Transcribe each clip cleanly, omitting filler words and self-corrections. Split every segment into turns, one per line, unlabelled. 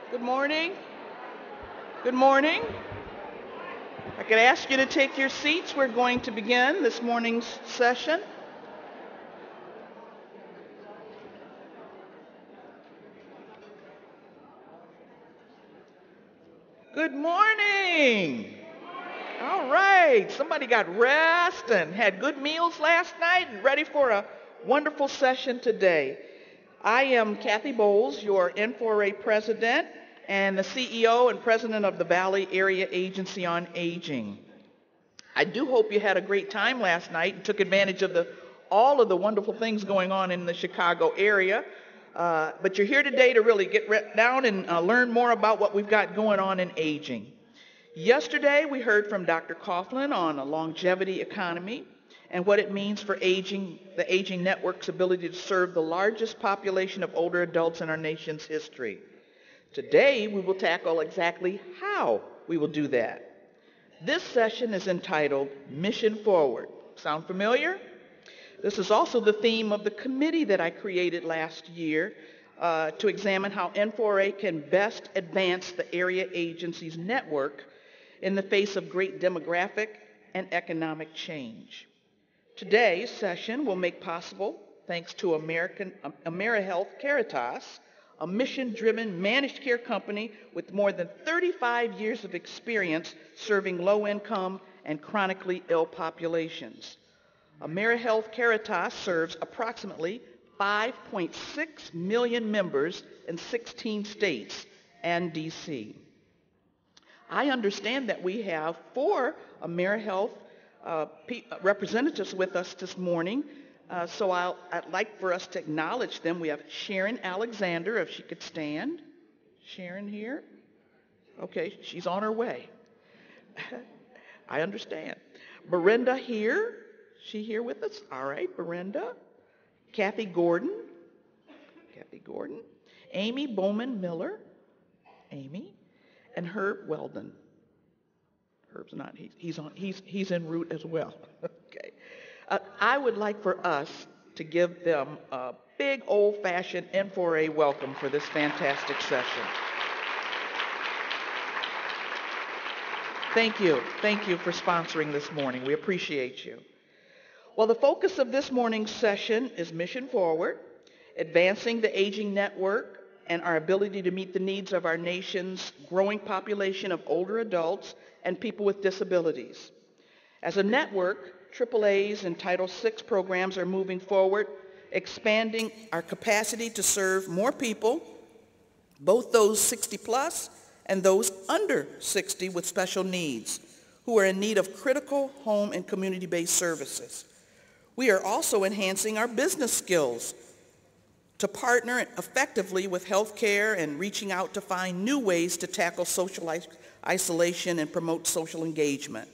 Good morning. Good morning. I could ask you to take your seats. We're going to begin this morning's session. Good morning. All right. Somebody got rest and had good meals last night and ready for a wonderful session today. I am Kathy Bowles, your n4a president and the CEO and president of the Valley Area Agency on Aging. I do hope you had a great time last night and took advantage of all of the wonderful things going on in the Chicago area. But you're here today to really get down and learn more about what we've got going on in aging. Yesterday, we heard from Dr. Coughlin on a longevity economy and what it means for the aging network's ability to serve the largest population of older adults in our nation's history. Today, we will tackle exactly how we will do that. This session is entitled Mission Forward. Sound familiar? This is also the theme of the committee that I created last year to examine how n4a can best advance the area agency's network in the face of great demographic and economic change. Today's session will make possible thanks to AmeriHealth Caritas, a mission-driven managed care company with more than 35 years of experience serving low-income and chronically ill populations. AmeriHealth Caritas serves approximately 5.6 million members in 16 states and D.C. I understand that we have 4 AmeriHealth representatives with us this morning. So I'd like for us to acknowledge them. We have Sharon Alexander, if she could stand. Sharon here? Okay, she's on her way. I understand. Brenda here? She here with us? All right, Brenda. Kathy Gordon. Amy Bowman Miller. Amy. And Herb Weldon. Herb's not, he's en route as well. Okay. I would like for us to give them a big old-fashioned n4a welcome for this fantastic session. Thank you. Thank you for sponsoring this morning. We appreciate you. Well, the focus of this morning's session is Mission Forward, advancing the aging network and our ability to meet the needs of our nation's growing population of older adults and people with disabilities. As a network, AAA's and Title VI programs are moving forward, expanding our capacity to serve more people, both those 60 plus and those under 60 with special needs, who are in need of critical home and community-based services. We are also enhancing our business skills to partner effectively with healthcare and reaching out to find new ways to tackle social isolation and promote social engagement.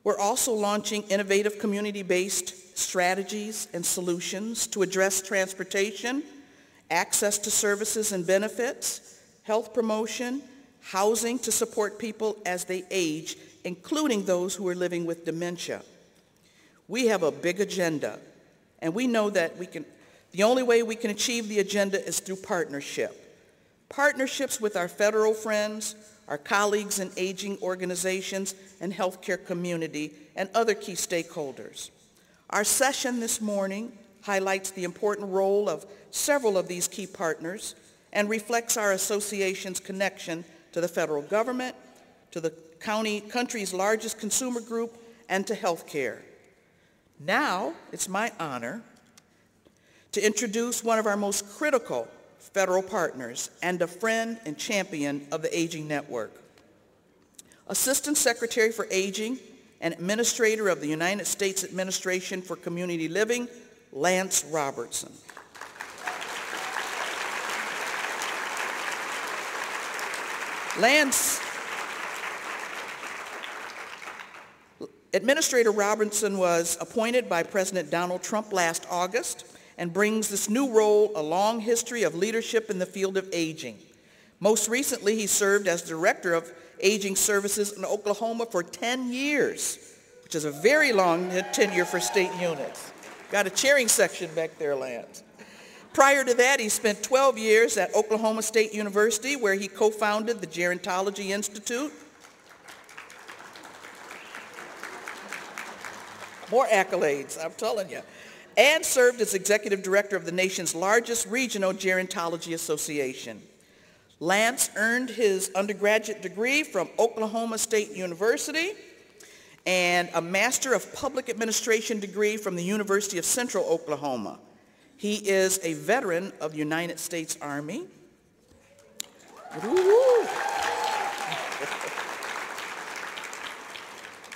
We're also launching innovative community-based strategies and solutions to address transportation, access to services and benefits, health promotion, housing to support people as they age, including those who are living with dementia. We have a big agenda, and we know that the only way we can achieve the agenda is through partnership. Partnerships with our federal friends, our colleagues in aging organizations and healthcare community, and other key stakeholders. Our session this morning highlights the important role of several of these key partners and reflects our association's connection to the federal government, to the country's largest consumer group, and to healthcare. Now, it's my honor to introduce one of our most critical federal partners and a friend and champion of the Aging Network. Assistant Secretary for Aging and Administrator of the United States Administration for Community Living, Lance Robertson. Administrator Robertson was appointed by President Donald Trump last August and brings this new role a long history of leadership in the field of aging. Most recently, he served as Director of Aging Services in Oklahoma for 10 years, which is a very long tenure for state units. Got a cheering section back there, Lance. Prior to that, he spent 12 years at Oklahoma State University, where he co-founded the Gerontology Institute. More accolades, I'm telling you. And served as executive director of the nation's largest regional gerontology association. Lance earned his undergraduate degree from Oklahoma State University and a Master of Public Administration degree from the University of Central Oklahoma. He is a veteran of the United States Army.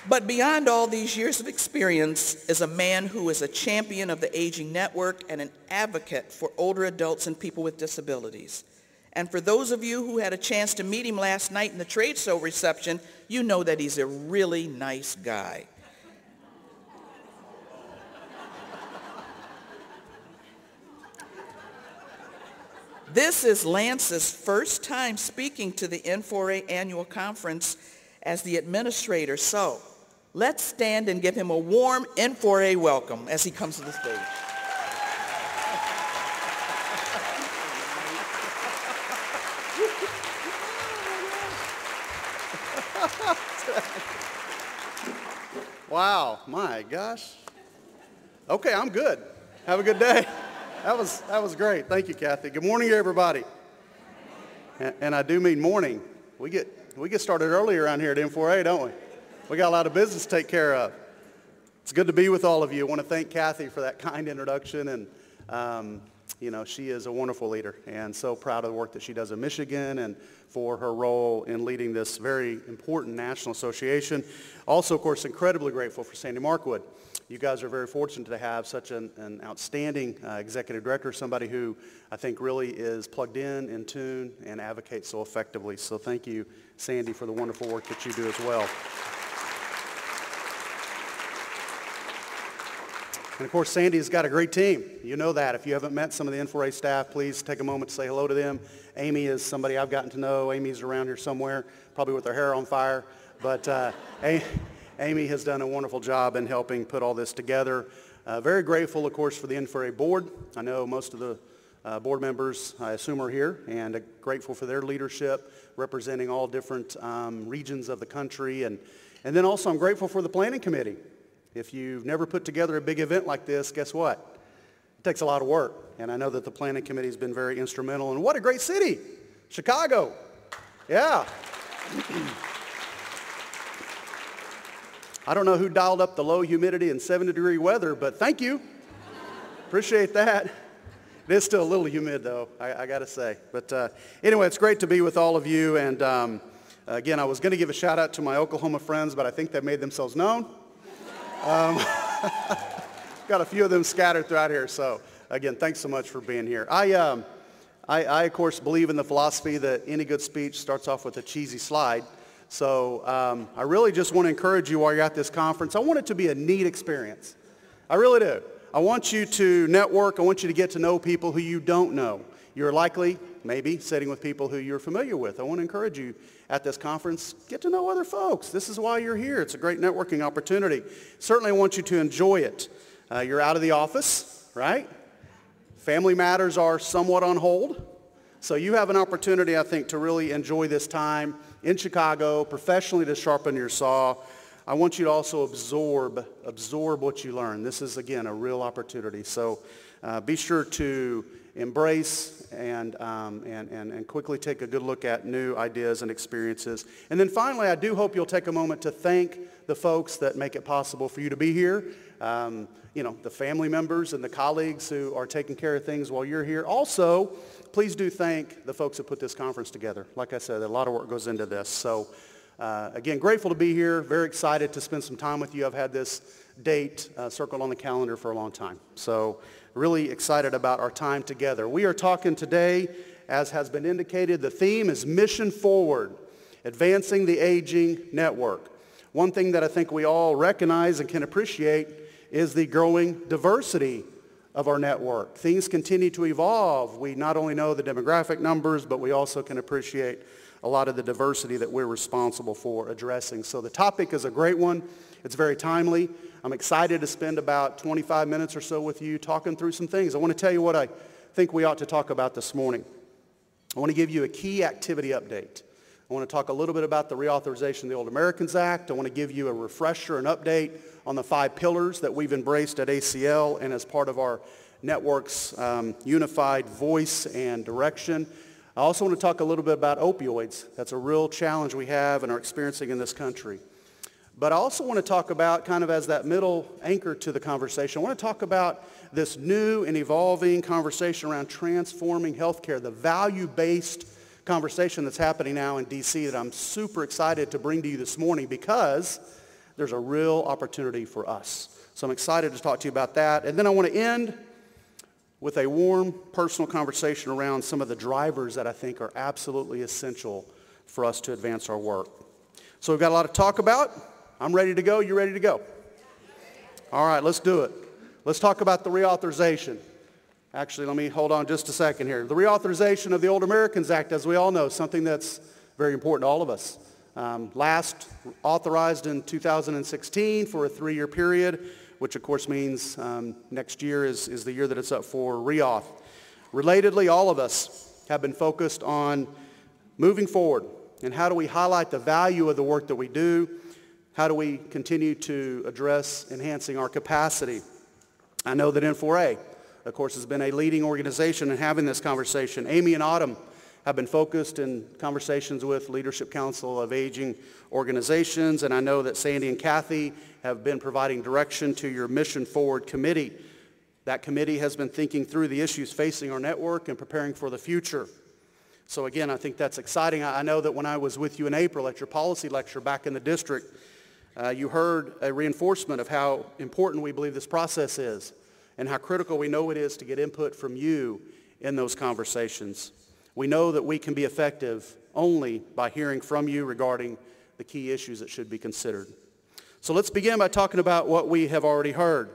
But beyond all these years of experience is a man who is a champion of the Aging Network and an advocate for older adults and people with disabilities. And for those of you who had a chance to meet him last night in the trade show reception, you know that he's a really nice guy. This is Lance's first time speaking to the n4a annual conference as the administrator. So let's stand and give him a warm n4a welcome as he comes to the stage.
Wow, my gosh. Okay, I'm good. Have a good day. That was great. Thank you, Kathy. Good morning, everybody. And I do mean morning. We get started early around here at n4a, don't we? We got a lot of business to take care of. It's good to be with all of you. I want to thank Kathy for that kind introduction, and you know, she is a wonderful leader, and so proud of the work that she does in Michigan and for her role in leading this very important national association. Also, of course, incredibly grateful for Sandy Markwood. You guys are very fortunate to have such an outstanding executive director, somebody who I think really is plugged in tune, and advocates so effectively. So thank you, Sandy, for the wonderful work that you do as well. And of course, Sandy's got a great team. You know that. If you haven't met some of the n4a staff, please take a moment to say hello to them. Amy is somebody I've gotten to know. Amy's around here somewhere, probably with her hair on fire. But Amy has done a wonderful job in helping put all this together. Very grateful, of course, for the n4a board. I know most of the board members, I assume, are here, and grateful for their leadership, representing all different regions of the country. And then also I'm grateful for the planning committee. If you've never put together a big event like this, guess what? It takes a lot of work. And I know that the planning committee has been very instrumental. And what a great city, Chicago. Yeah. I don't know who dialed up the low humidity and 70-degree weather, but thank you. Appreciate that. It is still a little humid, though, I got to say. But anyway, it's great to be with all of you. And again, I was going to give a shout out to my Oklahoma friends, but I think they made themselves known. Got a few of them scattered throughout here. So again, thanks so much for being here. I of course, believe in the philosophy that any good speech starts off with a cheesy slide. So I really just want to encourage you while you're at this conference. I want it to be a neat experience. I really do. I want you to network. I want you to get to know people who you don't know. You're likely, maybe, sitting with people who you're familiar with. I want to encourage you at this conference, get to know other folks. This is why you're here. It's a great networking opportunity. Certainly I want you to enjoy it. You're out of the office, right? Family matters are somewhat on hold. So you have an opportunity, I think, to really enjoy this time in Chicago, professionally to sharpen your saw. I want you to also absorb what you learn. This is, again, a real opportunity. So be sure to embrace and quickly take a good look at new ideas and experiences. And then finally, I do hope you'll take a moment to thank the folks that make it possible for you to be here. You know, the family members and the colleagues who are taking care of things while you're here. Also, please do thank the folks that put this conference together. Like I said, a lot of work goes into this. So again, grateful to be here. Very excited to spend some time with you. I've had this date circled on the calendar for a long time. So really excited about our time together. We are talking today, as has been indicated, the theme is Mission Forward, Advancing the Aging Network. One thing that I think we all recognize and can appreciate is the growing diversity of our network. Things continue to evolve. We not only know the demographic numbers, but we also can appreciate a lot of the diversity that we're responsible for addressing. So the topic is a great one. It's very timely. I'm excited to spend about 25 minutes or so with you talking through some things. I want to tell you what I think we ought to talk about this morning. I want to give you a key activity update. I want to talk a little bit about the reauthorization of the Old Americans Act. I want to give you a refresher, an update on the 5 pillars that we've embraced at ACL and as part of our network's unified voice and direction. I also want to talk a little bit about opioids. That's a real challenge we have and are experiencing in this country. But I also want to talk about, kind of as that middle anchor to the conversation, I want to talk about this new and evolving conversation around transforming healthcare, the value-based conversation that's happening now in D.C. that I'm super excited to bring to you this morning because there's a real opportunity for us. So I'm excited to talk to you about that. And then I want to end with a warm, personal conversation around some of the drivers that I think are absolutely essential for us to advance our work. So we've got a lot to talk about. I'm ready to go. You ready to go? All right, let's do it. Let's talk about the reauthorization. Actually, let me hold on just a second here. The reauthorization of the Old Americans Act, as we all know, something that's very important to all of us. Last authorized in 2016 for a 3-year period, which of course means next year is the year that it's up for reauth. Relatedly, all of us have been focused on moving forward and how do we highlight the value of the work that we do? How do we continue to address enhancing our capacity? I know that n4a, of course, has been a leading organization in having this conversation. Amy and Autumn have been focused in conversations with Leadership Council of Aging organizations, and I know that Sandy and Kathy have been providing direction to your Mission Forward Committee. That committee has been thinking through the issues facing our network and preparing for the future. So again, I think that's exciting. I know that when I was with you in April at your policy lecture back in the district, you heard a reinforcement of how important we believe this process is and how critical we know it is to get input from you in those conversations. We know that we can be effective only by hearing from you regarding the key issues that should be considered. So let's begin by talking about what we have already heard.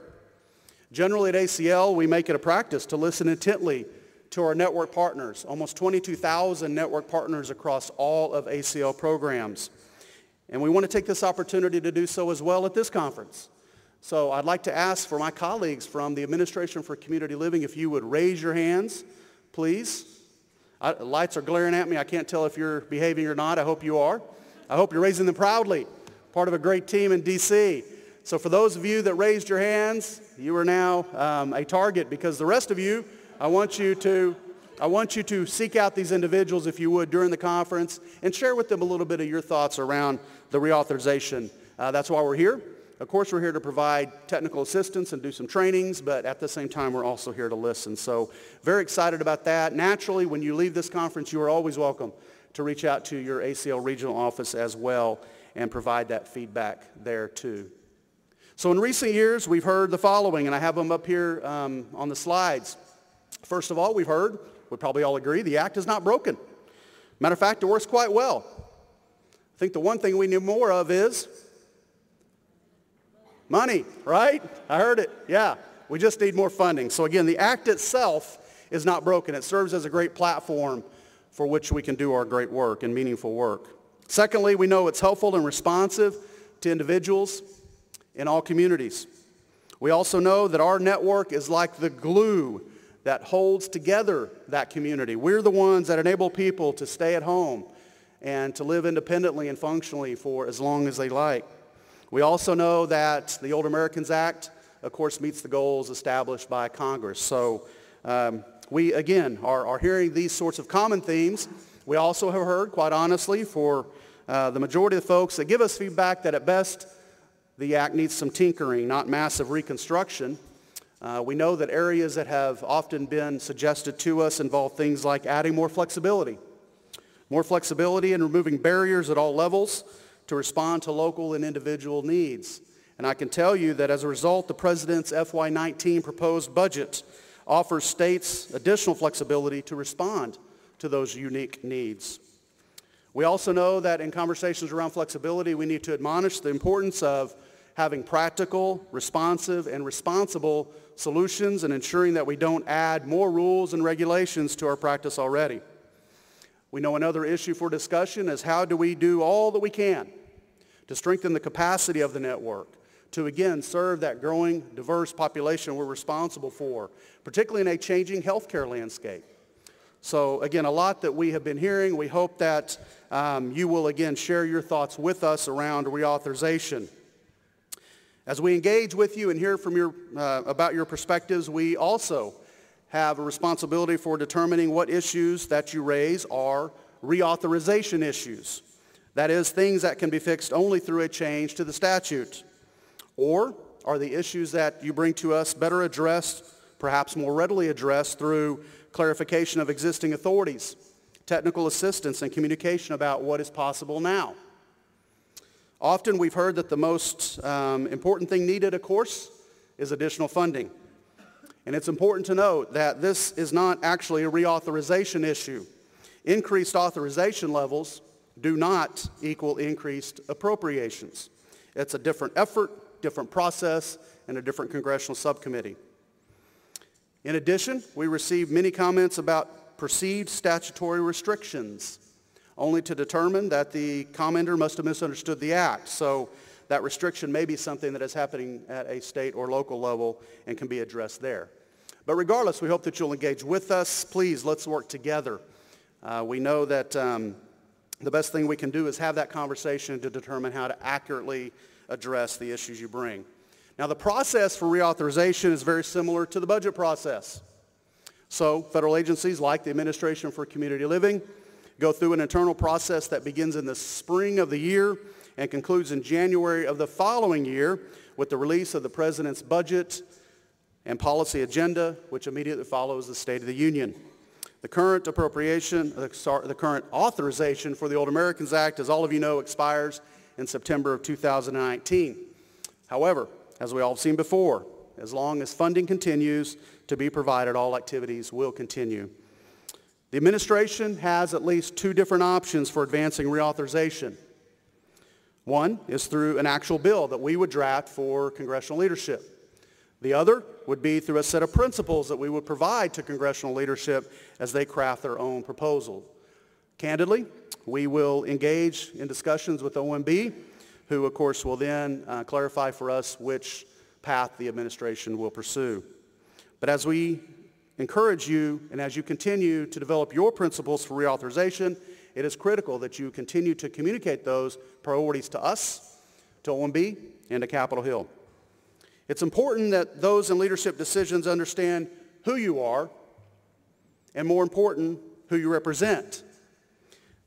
Generally at ACL, we make it a practice to listen intently to our network partners, almost 22,000 network partners across all of ACL programs. And we want to take this opportunity to do so as well at this conference. So I'd like to ask for my colleagues from the Administration for Community Living if you would raise your hands, please. Lights are glaring at me. I can't tell if you're behaving or not. I hope you are. I hope you're raising them proudly. Part of a great team in D.C. So for those of you that raised your hands, you are now a target because the rest of you, I want you to seek out these individuals, if you would, during the conference and share with them a little bit of your thoughts around the reauthorization. That's why we're here. Of course, we're here to provide technical assistance and do some trainings, but at the same time, we're also here to listen. So very excited about that. Naturally, when you leave this conference, you are always welcome to reach out to your ACL regional office as well and provide that feedback there too. So in recent years, we've heard the following, and I have them up here on the slides. First of all, we've heard, we probably all agree, the act is not broken. Matter of fact, it works quite well. I think the one thing we need more of is money, right? I heard it. Yeah, we just need more funding. So again, the act itself is not broken. It serves as a great platform for which we can do our great work and meaningful work. Secondly, we know it's helpful and responsive to individuals in all communities. We also know that our network is like the glue that holds together that community. We're the ones that enable people to stay at home and to live independently and functionally for as long as they like. We also know that the Old Americans Act, of course, meets the goals established by Congress. So we, again, are hearing these sorts of common themes. We also have heard, quite honestly, for the majority of the folks that give us feedback that at best the act needs some tinkering, not massive reconstruction. We know that areas that have often been suggested to us involve things like adding more flexibility and removing barriers at all levels to respond to local and individual needs. And I can tell you that as a result, the President's FY19 proposed budget offers states additional flexibility to respond to those unique needs. We also know that in conversations around flexibility, we need to admonish the importance of having practical, responsive, and responsible solutions and ensuring that we don't add more rules and regulations to our practice already. We know another issue for discussion is how do we do all that we can to strengthen the capacity of the network, to, again, serve that growing, diverse population we're responsible for, particularly in a changing healthcare landscape. So, again, a lot that we have been hearing. We hope that you will, again, share your thoughts with us around reauthorization. As we engage with you and hear from about your perspectives, we also have a responsibility for determining what issues that you raise are reauthorization issues. That is, things that can be fixed only through a change to the statute. Or are the issues that you bring to us better addressed, perhaps more readily addressed through clarification of existing authorities, technical assistance, and communication about what is possible now? Often we've heard that the most important thing needed, of course, is additional funding. And it's important to note that this is not actually a reauthorization issue. Increased authorization levels do not equal increased appropriations. It's a different effort, different process, and a different congressional subcommittee. In addition, we received many comments about perceived statutory restrictions, only to determine that the commenter must have misunderstood the act. So that restriction may be something that is happening at a state or local level and can be addressed there. But regardless, we hope that you'll engage with us. Please, let's work together. We know that the best thing we can do is have that conversation to determine how to accurately address the issues you bring. Now, the process for reauthorization is very similar to the budget process. So federal agencies like the Administration for Community Living go through an internal process that begins in the spring of the year and concludes in January of the following year with the release of the President's budget and policy agenda, which immediately follows the State of the Union. The current authorization for the Old Americans Act, as all of you know, expires in September of 2019. However, as we all have seen before, as long as funding continues to be provided, all activities will continue. The administration has at least two different options for advancing reauthorization. One is through an actual bill that we would draft for congressional leadership. The other would be through a set of principles that we would provide to congressional leadership as they craft their own proposal. Candidly, we will engage in discussions with OMB, who of course will then clarify for us which path the administration will pursue. But as we encourage you and as you continue to develop your principles for reauthorization, it is critical that you continue to communicate those priorities to us, to OMB, and to Capitol Hill. It's important that those in leadership decisions understand who you are and, more important, who you represent.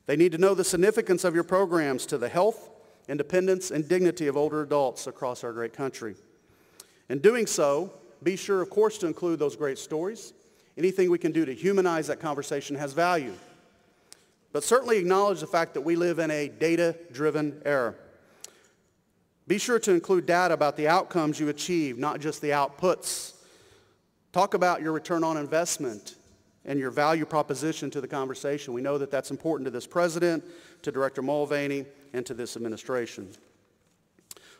They need to know the significance of your programs to the health, independence, and dignity of older adults across our great country. In doing so, be sure, of course, to include those great stories. Anything we can do to humanize that conversation has value. But certainly acknowledge the fact that we live in a data-driven era. Be sure to include data about the outcomes you achieve, not just the outputs. Talk about your return on investment and your value proposition to the conversation. We know that that's important to this president, to Director Mulvaney, and to this administration.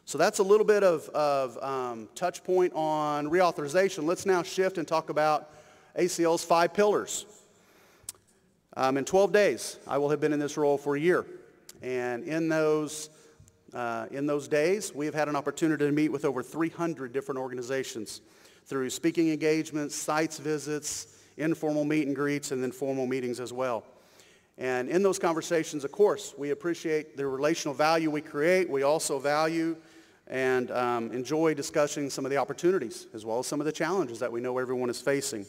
So that's a little bit of touch point on reauthorization. Let's now shift and talk about ACL's 5 pillars. In 12 days, I will have been in this role for a year. And in those days, we have had an opportunity to meet with over 300 different organizations through speaking engagements, sites visits, informal meet and greets, and then formal meetings as well. And in those conversations, of course, we appreciate the relational value we create. We also value and enjoy discussing some of the opportunities as well as some of the challenges that we know everyone is facing.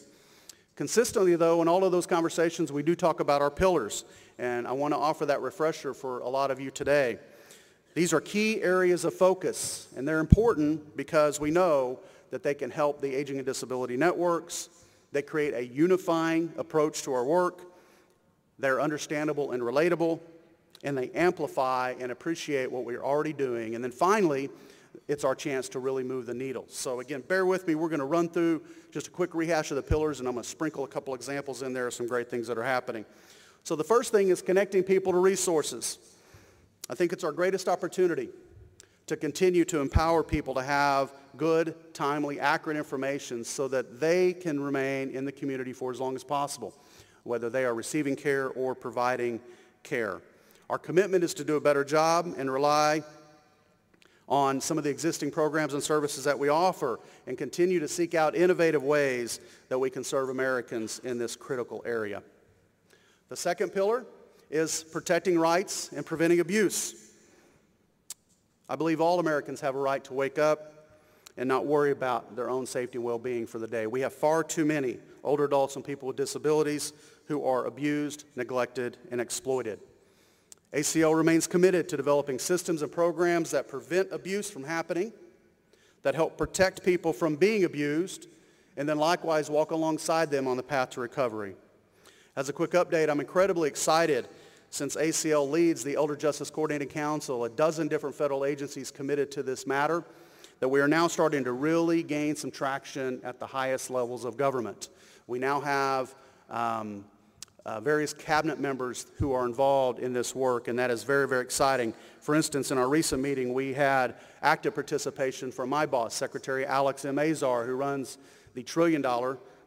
Consistently, though, in all of those conversations, we do talk about our pillars, and I want to offer that refresher for a lot of you today. These are key areas of focus, and they're important because we know that they can help the aging and disability networks. They create a unifying approach to our work. They're understandable and relatable, and they amplify and appreciate what we're already doing. And then finally, it's our chance to really move the needle. So again, bear with me. We're going to run through just a quick rehash of the pillars, and I'm going to sprinkle a couple examples in there of some great things that are happening. So the first thing is connecting people to resources. I think it's our greatest opportunity to continue to empower people to have good, timely, accurate information so that they can remain in the community for as long as possible, whether they are receiving care or providing care. Our commitment is to do a better job and rely on some of the existing programs and services that we offer and continue to seek out innovative ways that we can serve Americans in this critical area. The second pillar is protecting rights and preventing abuse. I believe all Americans have a right to wake up and not worry about their own safety and well-being for the day. We have far too many older adults and people with disabilities who are abused, neglected, and exploited. ACL remains committed to developing systems and programs that prevent abuse from happening, that help protect people from being abused, and then likewise walk alongside them on the path to recovery. As a quick update, I'm incredibly excited since ACL leads the Elder Justice Coordinating Council, a dozen different federal agencies committed to this matter, that we are now starting to really gain some traction at the highest levels of government. We now have various cabinet members who are involved in this work, and that is very, very exciting. For instance, in our recent meeting, we had active participation from my boss, Secretary Alex M. Azar, who runs the $1 trillion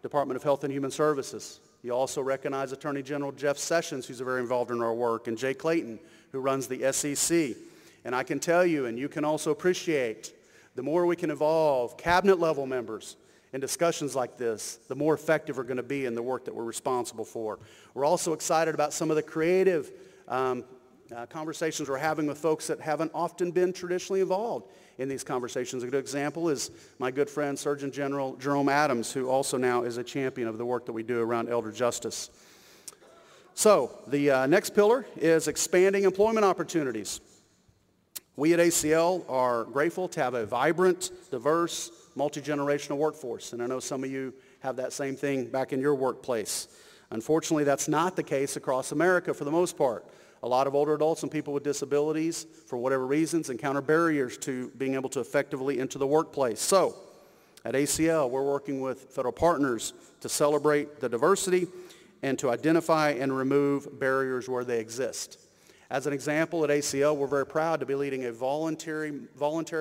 Department of Health and Human Services. You also recognize Attorney General Jeff Sessions, who's very involved in our work, and Jay Clayton, who runs the SEC. And I can tell you, and you can also appreciate, the more we can involve cabinet-level members in discussions like this, the more effective we're going to be in the work that we're responsible for. We're also excited about some of the creative conversations we're having with folks that haven't often been traditionally involved in these conversations. A good example is my good friend, Surgeon General Jerome Adams, who also now is a champion of the work that we do around elder justice. So the next pillar is expanding employment opportunities. We at ACL are grateful to have a vibrant, diverse, multi-generational workforce, and I know some of you have that same thing back in your workplace. Unfortunately, that's not the case across America for the most part. A lot of older adults and people with disabilities, for whatever reasons, encounter barriers to being able to effectively enter the workplace. So, at ACL, we're working with federal partners to celebrate the diversity and to identify and remove barriers where they exist. As an example, at ACL, we're very proud to be leading a voluntary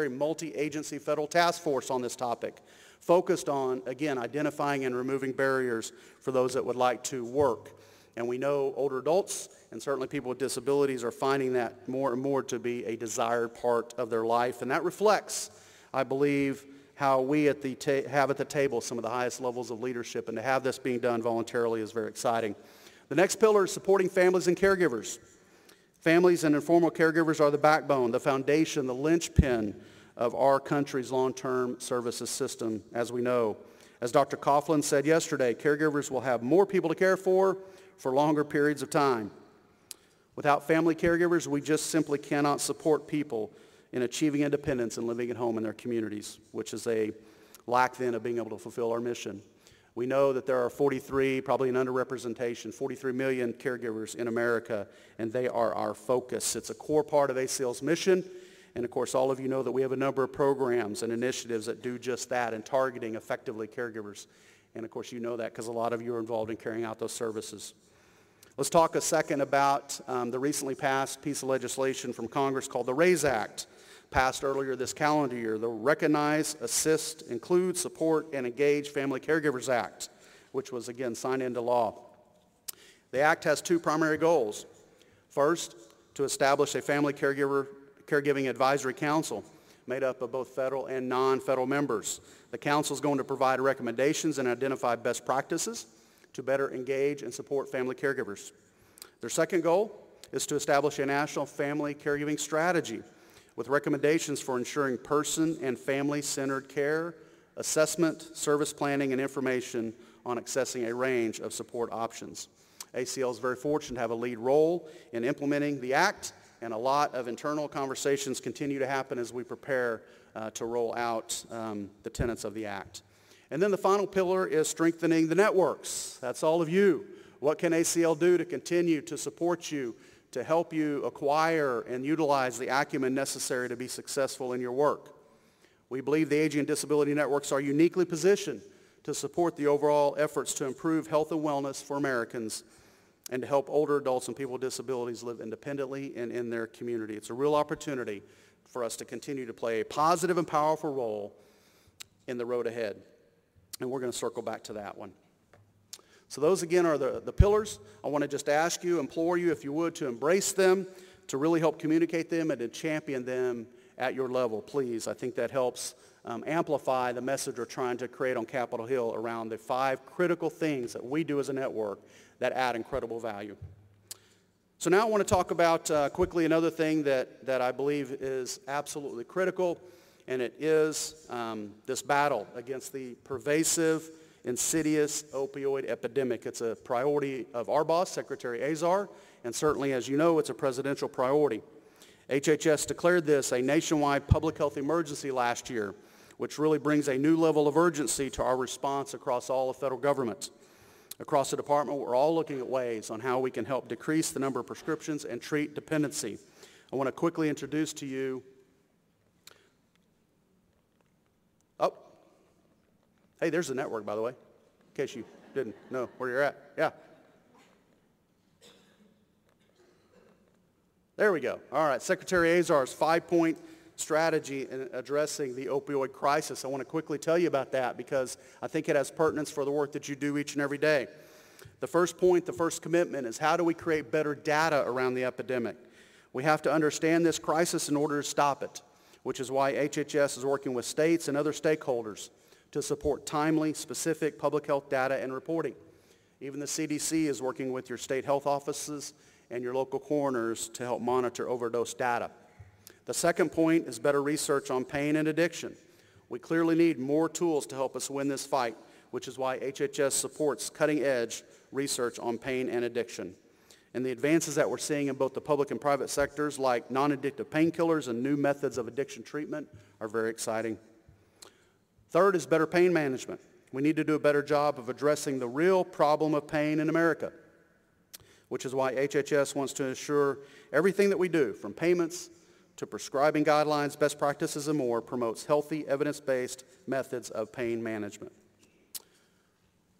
multi-agency federal task force on this topic, focused on, again, identifying and removing barriers for those that would like to work. And we know older adults and certainly people with disabilities are finding that more and more to be a desired part of their life. And that reflects, I believe, how we have at the table some of the highest levels of leadership. And to have this being done voluntarily is very exciting. The next pillar is supporting families and caregivers. Families and informal caregivers are the backbone, the foundation, the linchpin of our country's long-term services system, as we know. As Dr. Coughlin said yesterday, caregivers will have more people to care for longer periods of time. Without family caregivers, we just simply cannot support people in achieving independence and living at home in their communities, which is a lack then of being able to fulfill our mission. We know that there are 43, probably an underrepresentation, 43 million caregivers in America, and they are our focus. It's a core part of ACL's mission, and of course all of you know that we have a number of programs and initiatives that do just that in targeting effectively caregivers. And of course you know that because a lot of you are involved in carrying out those services. Let's talk a second about the recently passed piece of legislation from Congress called the RAISE Act, passed earlier this calendar year, the Recognize, Assist, Include, Support, and Engage Family Caregivers Act, which was again signed into law. The act has two primary goals. First, to establish a family caregiving advisory council made up of both federal and non-federal members. The council is going to provide recommendations and identify best practices to better engage and support family caregivers. Their second goal is to establish a national family caregiving strategy with recommendations for ensuring person and family-centered care, assessment, service planning, and information on accessing a range of support options. ACL is very fortunate to have a lead role in implementing the act, and a lot of internal conversations continue to happen as we prepare to roll out the tenets of the act. And then the final pillar is strengthening the networks. That's all of you. What can ACL do to continue to support you, to help you acquire and utilize the acumen necessary to be successful in your work? We believe the Aging and Disability Networks are uniquely positioned to support the overall efforts to improve health and wellness for Americans and to help older adults and people with disabilities live independently and in their community. It's a real opportunity for us to continue to play a positive and powerful role in the road ahead. And we're going to circle back to that one. So those again are the pillars. I want to just ask you, implore you, if you would, to embrace them, to really help communicate them and to champion them at your level, please. I think that helps amplify the message we're trying to create on Capitol Hill around the 5 critical things that we do as a network that add incredible value. So now I want to talk about quickly another thing that I believe is absolutely critical, and it is this battle against the pervasive, insidious opioid epidemic. It's a priority of our boss, Secretary Azar, and certainly, as you know, it's a presidential priority. HHS declared this a nationwide public health emergency last year, which really brings a new level of urgency to our response across all of federal government. Across the department, we're all looking at ways on how we can help decrease the number of prescriptions and treat dependency. I want to quickly introduce to you, hey, there's the network, by the way, in case you didn't know where you're at. Yeah. There we go. All right, Secretary Azar's 5-point strategy in addressing the opioid crisis. I want to quickly tell you about that because I think it has pertinence for the work that you do each and every day. The first point, the first commitment is how do we create better data around the epidemic? We have to understand this crisis in order to stop it, which is why HHS is working with states and other stakeholders to support timely, specific public health data and reporting. Even the CDC is working with your state health offices and your local coroners to help monitor overdose data. The second point is better research on pain and addiction. We clearly need more tools to help us win this fight, which is why HHS supports cutting-edge research on pain and addiction. And the advances that we're seeing in both the public and private sectors, like non-addictive painkillers and new methods of addiction treatment, are very exciting. Third is better pain management. We need to do a better job of addressing the real problem of pain in America, which is why HHS wants to ensure everything that we do, from payments to prescribing guidelines, best practices, and more, promotes healthy, evidence-based methods of pain management.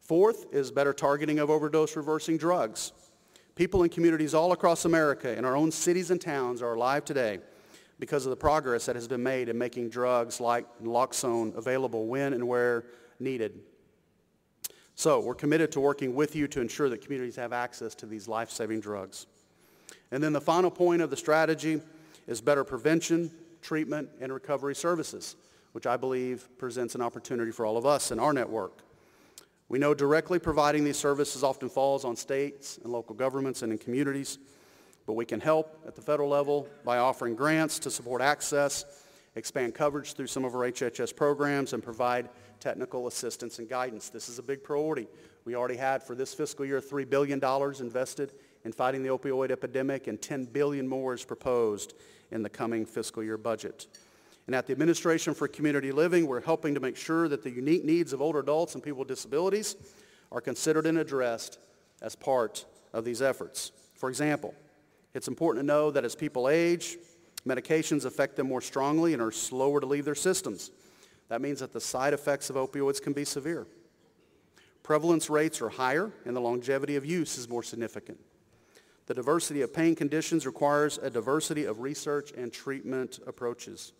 Fourth is better targeting of overdose reversing drugs. People in communities all across America, in our own cities and towns, are alive today because of the progress that has been made in making drugs like naloxone available when and where needed. So we're committed to working with you to ensure that communities have access to these life-saving drugs. And then the final point of the strategy is better prevention, treatment, and recovery services, which I believe presents an opportunity for all of us in our network. We know directly providing these services often falls on states and local governments and in communities, but we can help at the federal level by offering grants to support access, expand coverage through some of our HHS programs, and provide technical assistance and guidance. This is a big priority. We already had for this fiscal year $3 billion invested in fighting the opioid epidemic, and $10 billion more is proposed in the coming fiscal year budget. And at the Administration for Community Living, we're helping to make sure that the unique needs of older adults and people with disabilities are considered and addressed as part of these efforts. For example, it's important to know that as people age, medications affect them more strongly and are slower to leave their systems. That means that the side effects of opioids can be severe. Prevalence rates are higher, and the longevity of use is more significant. The diversity of pain conditions requires a diversity of research and treatment approaches.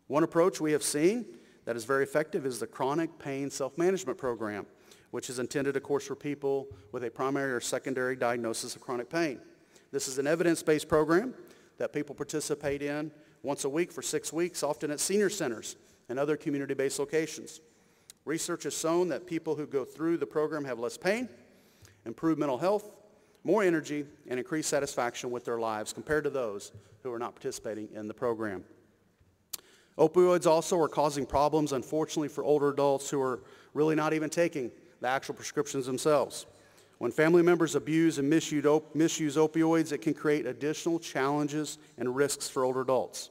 One approach we have seen that is very effective is the Chronic Pain Self-Management Program, which is intended, of course, for people with a primary or secondary diagnosis of chronic pain. This is an evidence-based program that people participate in once a week for 6 weeks, often at senior centers and other community-based locations. Research has shown that people who go through the program have less pain, improved mental health, more energy, and increased satisfaction with their lives compared to those who are not participating in the program. Opioids also are causing problems, unfortunately, for older adults who are really not even taking the actual prescriptions themselves. When family members abuse and misuse opioids, it can create additional challenges and risks for older adults.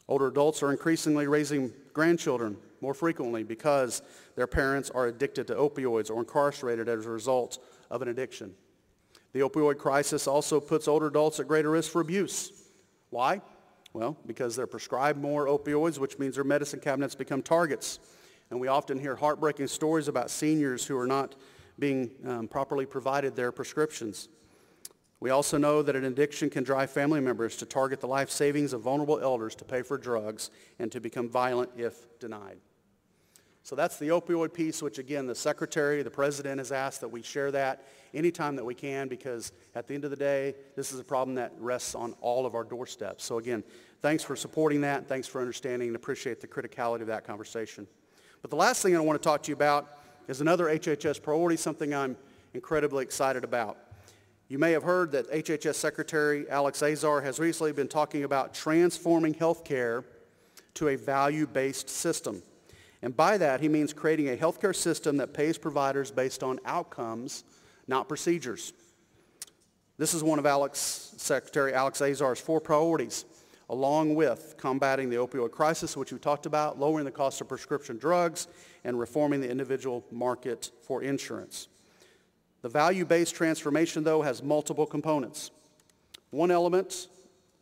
Older adults are increasingly raising grandchildren more frequently because their parents are addicted to opioids or incarcerated as a result of an addiction. The opioid crisis also puts older adults at greater risk for abuse. Why? Well, because they're prescribed more opioids, which means their medicine cabinets become targets. And we often hear heartbreaking stories about seniors who are not being properly provided their prescriptions. We also know that an addiction can drive family members to target the life savings of vulnerable elders to pay for drugs and to become violent if denied. So that's the opioid piece, which again, the Secretary, the President has asked that we share that anytime that we can, because at the end of the day, this is a problem that rests on all of our doorsteps. So again, thanks for supporting that. Thanks for understanding and appreciate the criticality of that conversation. But the last thing I want to talk to you about is another HHS priority, something I'm incredibly excited about. You may have heard that HHS Secretary Alex Azar has recently been talking about transforming healthcare to a value-based system. And by that, he means creating a healthcare system that pays providers based on outcomes, not procedures. This is one of Secretary Alex Azar's 4 priorities, along with combating the opioid crisis, which we talked about, lowering the cost of prescription drugs, and reforming the individual market for insurance. The value-based transformation, though, has multiple components. One element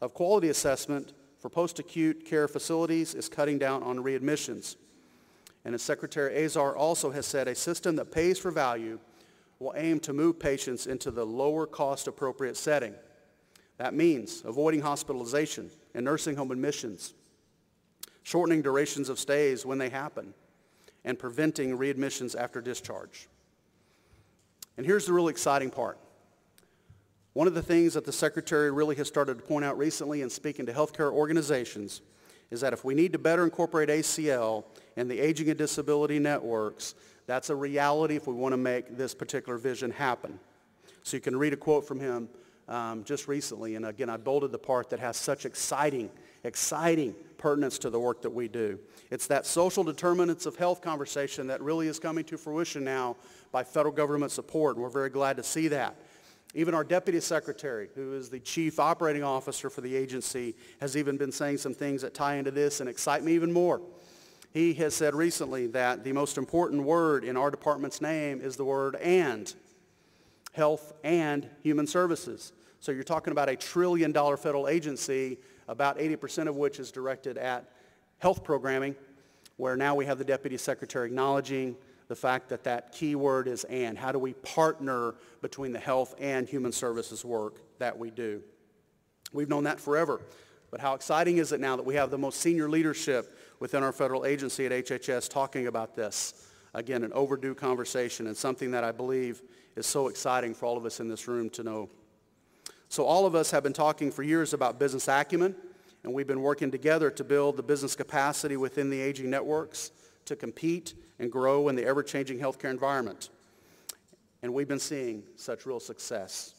of quality assessment for post-acute care facilities is cutting down on readmissions. And as Secretary Azar also has said, a system that pays for value will aim to move patients into the lower cost appropriate setting. That means avoiding hospitalization and nursing home admissions, shortening durations of stays when they happen, and preventing readmissions after discharge. And here's the really exciting part. One of the things that the Secretary really has started to point out recently in speaking to healthcare organizations is that if we need to better incorporate ACL and the aging and disability networks, that's a reality if we want to make this particular vision happen. So you can read a quote from him just recently, and again, I bolded the part that has such exciting pertinence to the work that we do. It's that social determinants of health conversation that really is coming to fruition now by federal government support, and we're very glad to see that. Even our Deputy Secretary, who is the Chief Operating Officer for the agency, has even been saying some things that tie into this and excite me even more. He has said recently that the most important word in our department's name is the word "and," health and human services. So you're talking about a $1 trillion federal agency, about 80% of which is directed at health programming, where now we have the Deputy Secretary acknowledging the fact that that key word is "and." How do we partner between the health and human services work that we do? We've known that forever, but how exciting is it now that we have the most senior leadership within our federal agency at HHS talking about this? Again, an overdue conversation and something that I believe is so exciting for all of us in this room to know. So all of us have been talking for years about business acumen, and we've been working together to build the business capacity within the aging networks to compete and grow in the ever-changing healthcare environment. And we've been seeing such real success.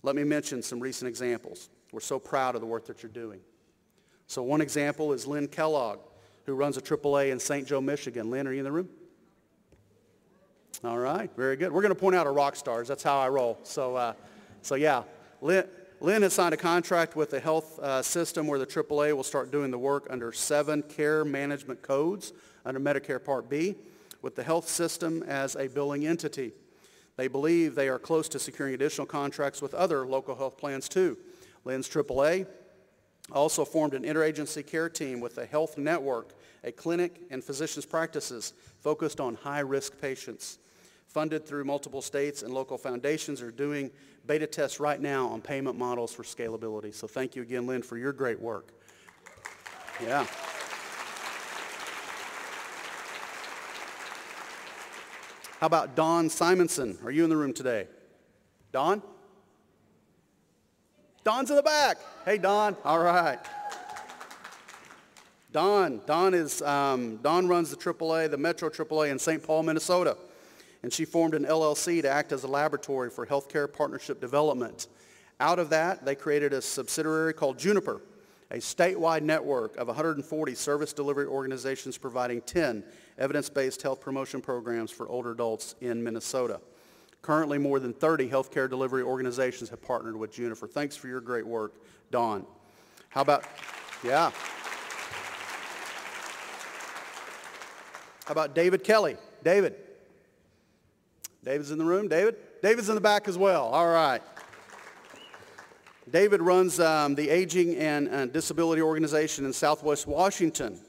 Let me mention some recent examples. We're so proud of the work that you're doing. So one example is Lynn Kellogg, who runs a AAA in St. Joe, Michigan. Lynn, are you in the room? All right, very good. We're going to point out our rock stars. That's how I roll. So yeah, Lynn has signed a contract with the health system where the AAA will start doing the work under 7 care management codes under Medicare Part B, with the health system as a billing entity. They believe they are close to securing additional contracts with other local health plans too. Lynn's AAA also formed an interagency care team with a health network, a clinic and physician's practices focused on high-risk patients. Funded through multiple states and local foundations, are doing beta tests right now on payment models for scalability. So thank you again, Lynn, for your great work. Yeah. How about Dawn Simonson? Are you in the room today? Dawn? Dawn's in the back. Hey, Dawn. All right. Dawn runs the AAA, the Metro AAA in St. Paul, Minnesota. And she formed an LLC to act as a laboratory for healthcare partnership development. Out of that, they created a subsidiary called Juniper, a statewide network of 140 service delivery organizations providing 10 evidence-based health promotion programs for older adults in Minnesota. Currently, more than 30 healthcare delivery organizations have partnered with Juniper. Thanks for your great work, Dawn. How about, yeah. How about David Kelly? David's in the room, David? David's in the back as well, all right. David runs the Aging and Disability Organization in Southwest Washington,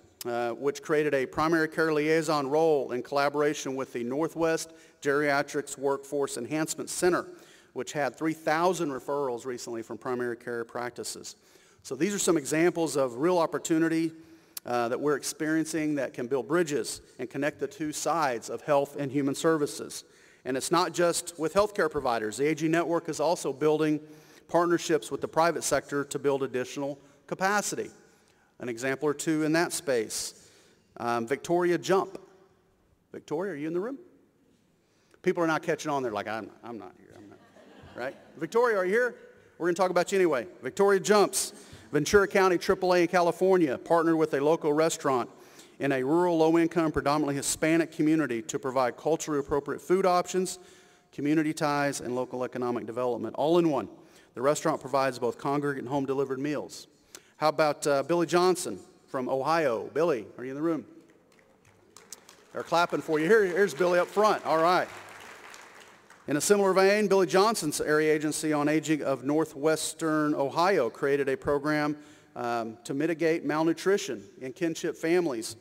which created a primary care liaison role in collaboration with the Northwest Geriatrics Workforce Enhancement Center, which had 3,000 referrals recently from primary care practices. So these are some examples of real opportunity that we're experiencing that can build bridges and connect the two sides of health and human services. And it's not just with healthcare providers. The AG Network is also building partnerships with the private sector to build additional capacity. An example or two in that space. Victoria Jump. Victoria, are you in the room? People are not catching on. They're like, I'm not here. I'm not. Right? Victoria, are you here? We're going to talk about you anyway. Victoria Jumps. Ventura County AAA in California partnered with a local restaurant in a rural, low-income, predominantly Hispanic community to provide culturally appropriate food options, community ties, and local economic development, all in one. The restaurant provides both congregate and home-delivered meals. How about Billy Johnson from Ohio? Billy, are you in the room? They're clapping for you. Here's Billy up front. All right. In a similar vein, Billy Johnson's area agency on aging of northwestern Ohio created a program to mitigate malnutrition in kinship families.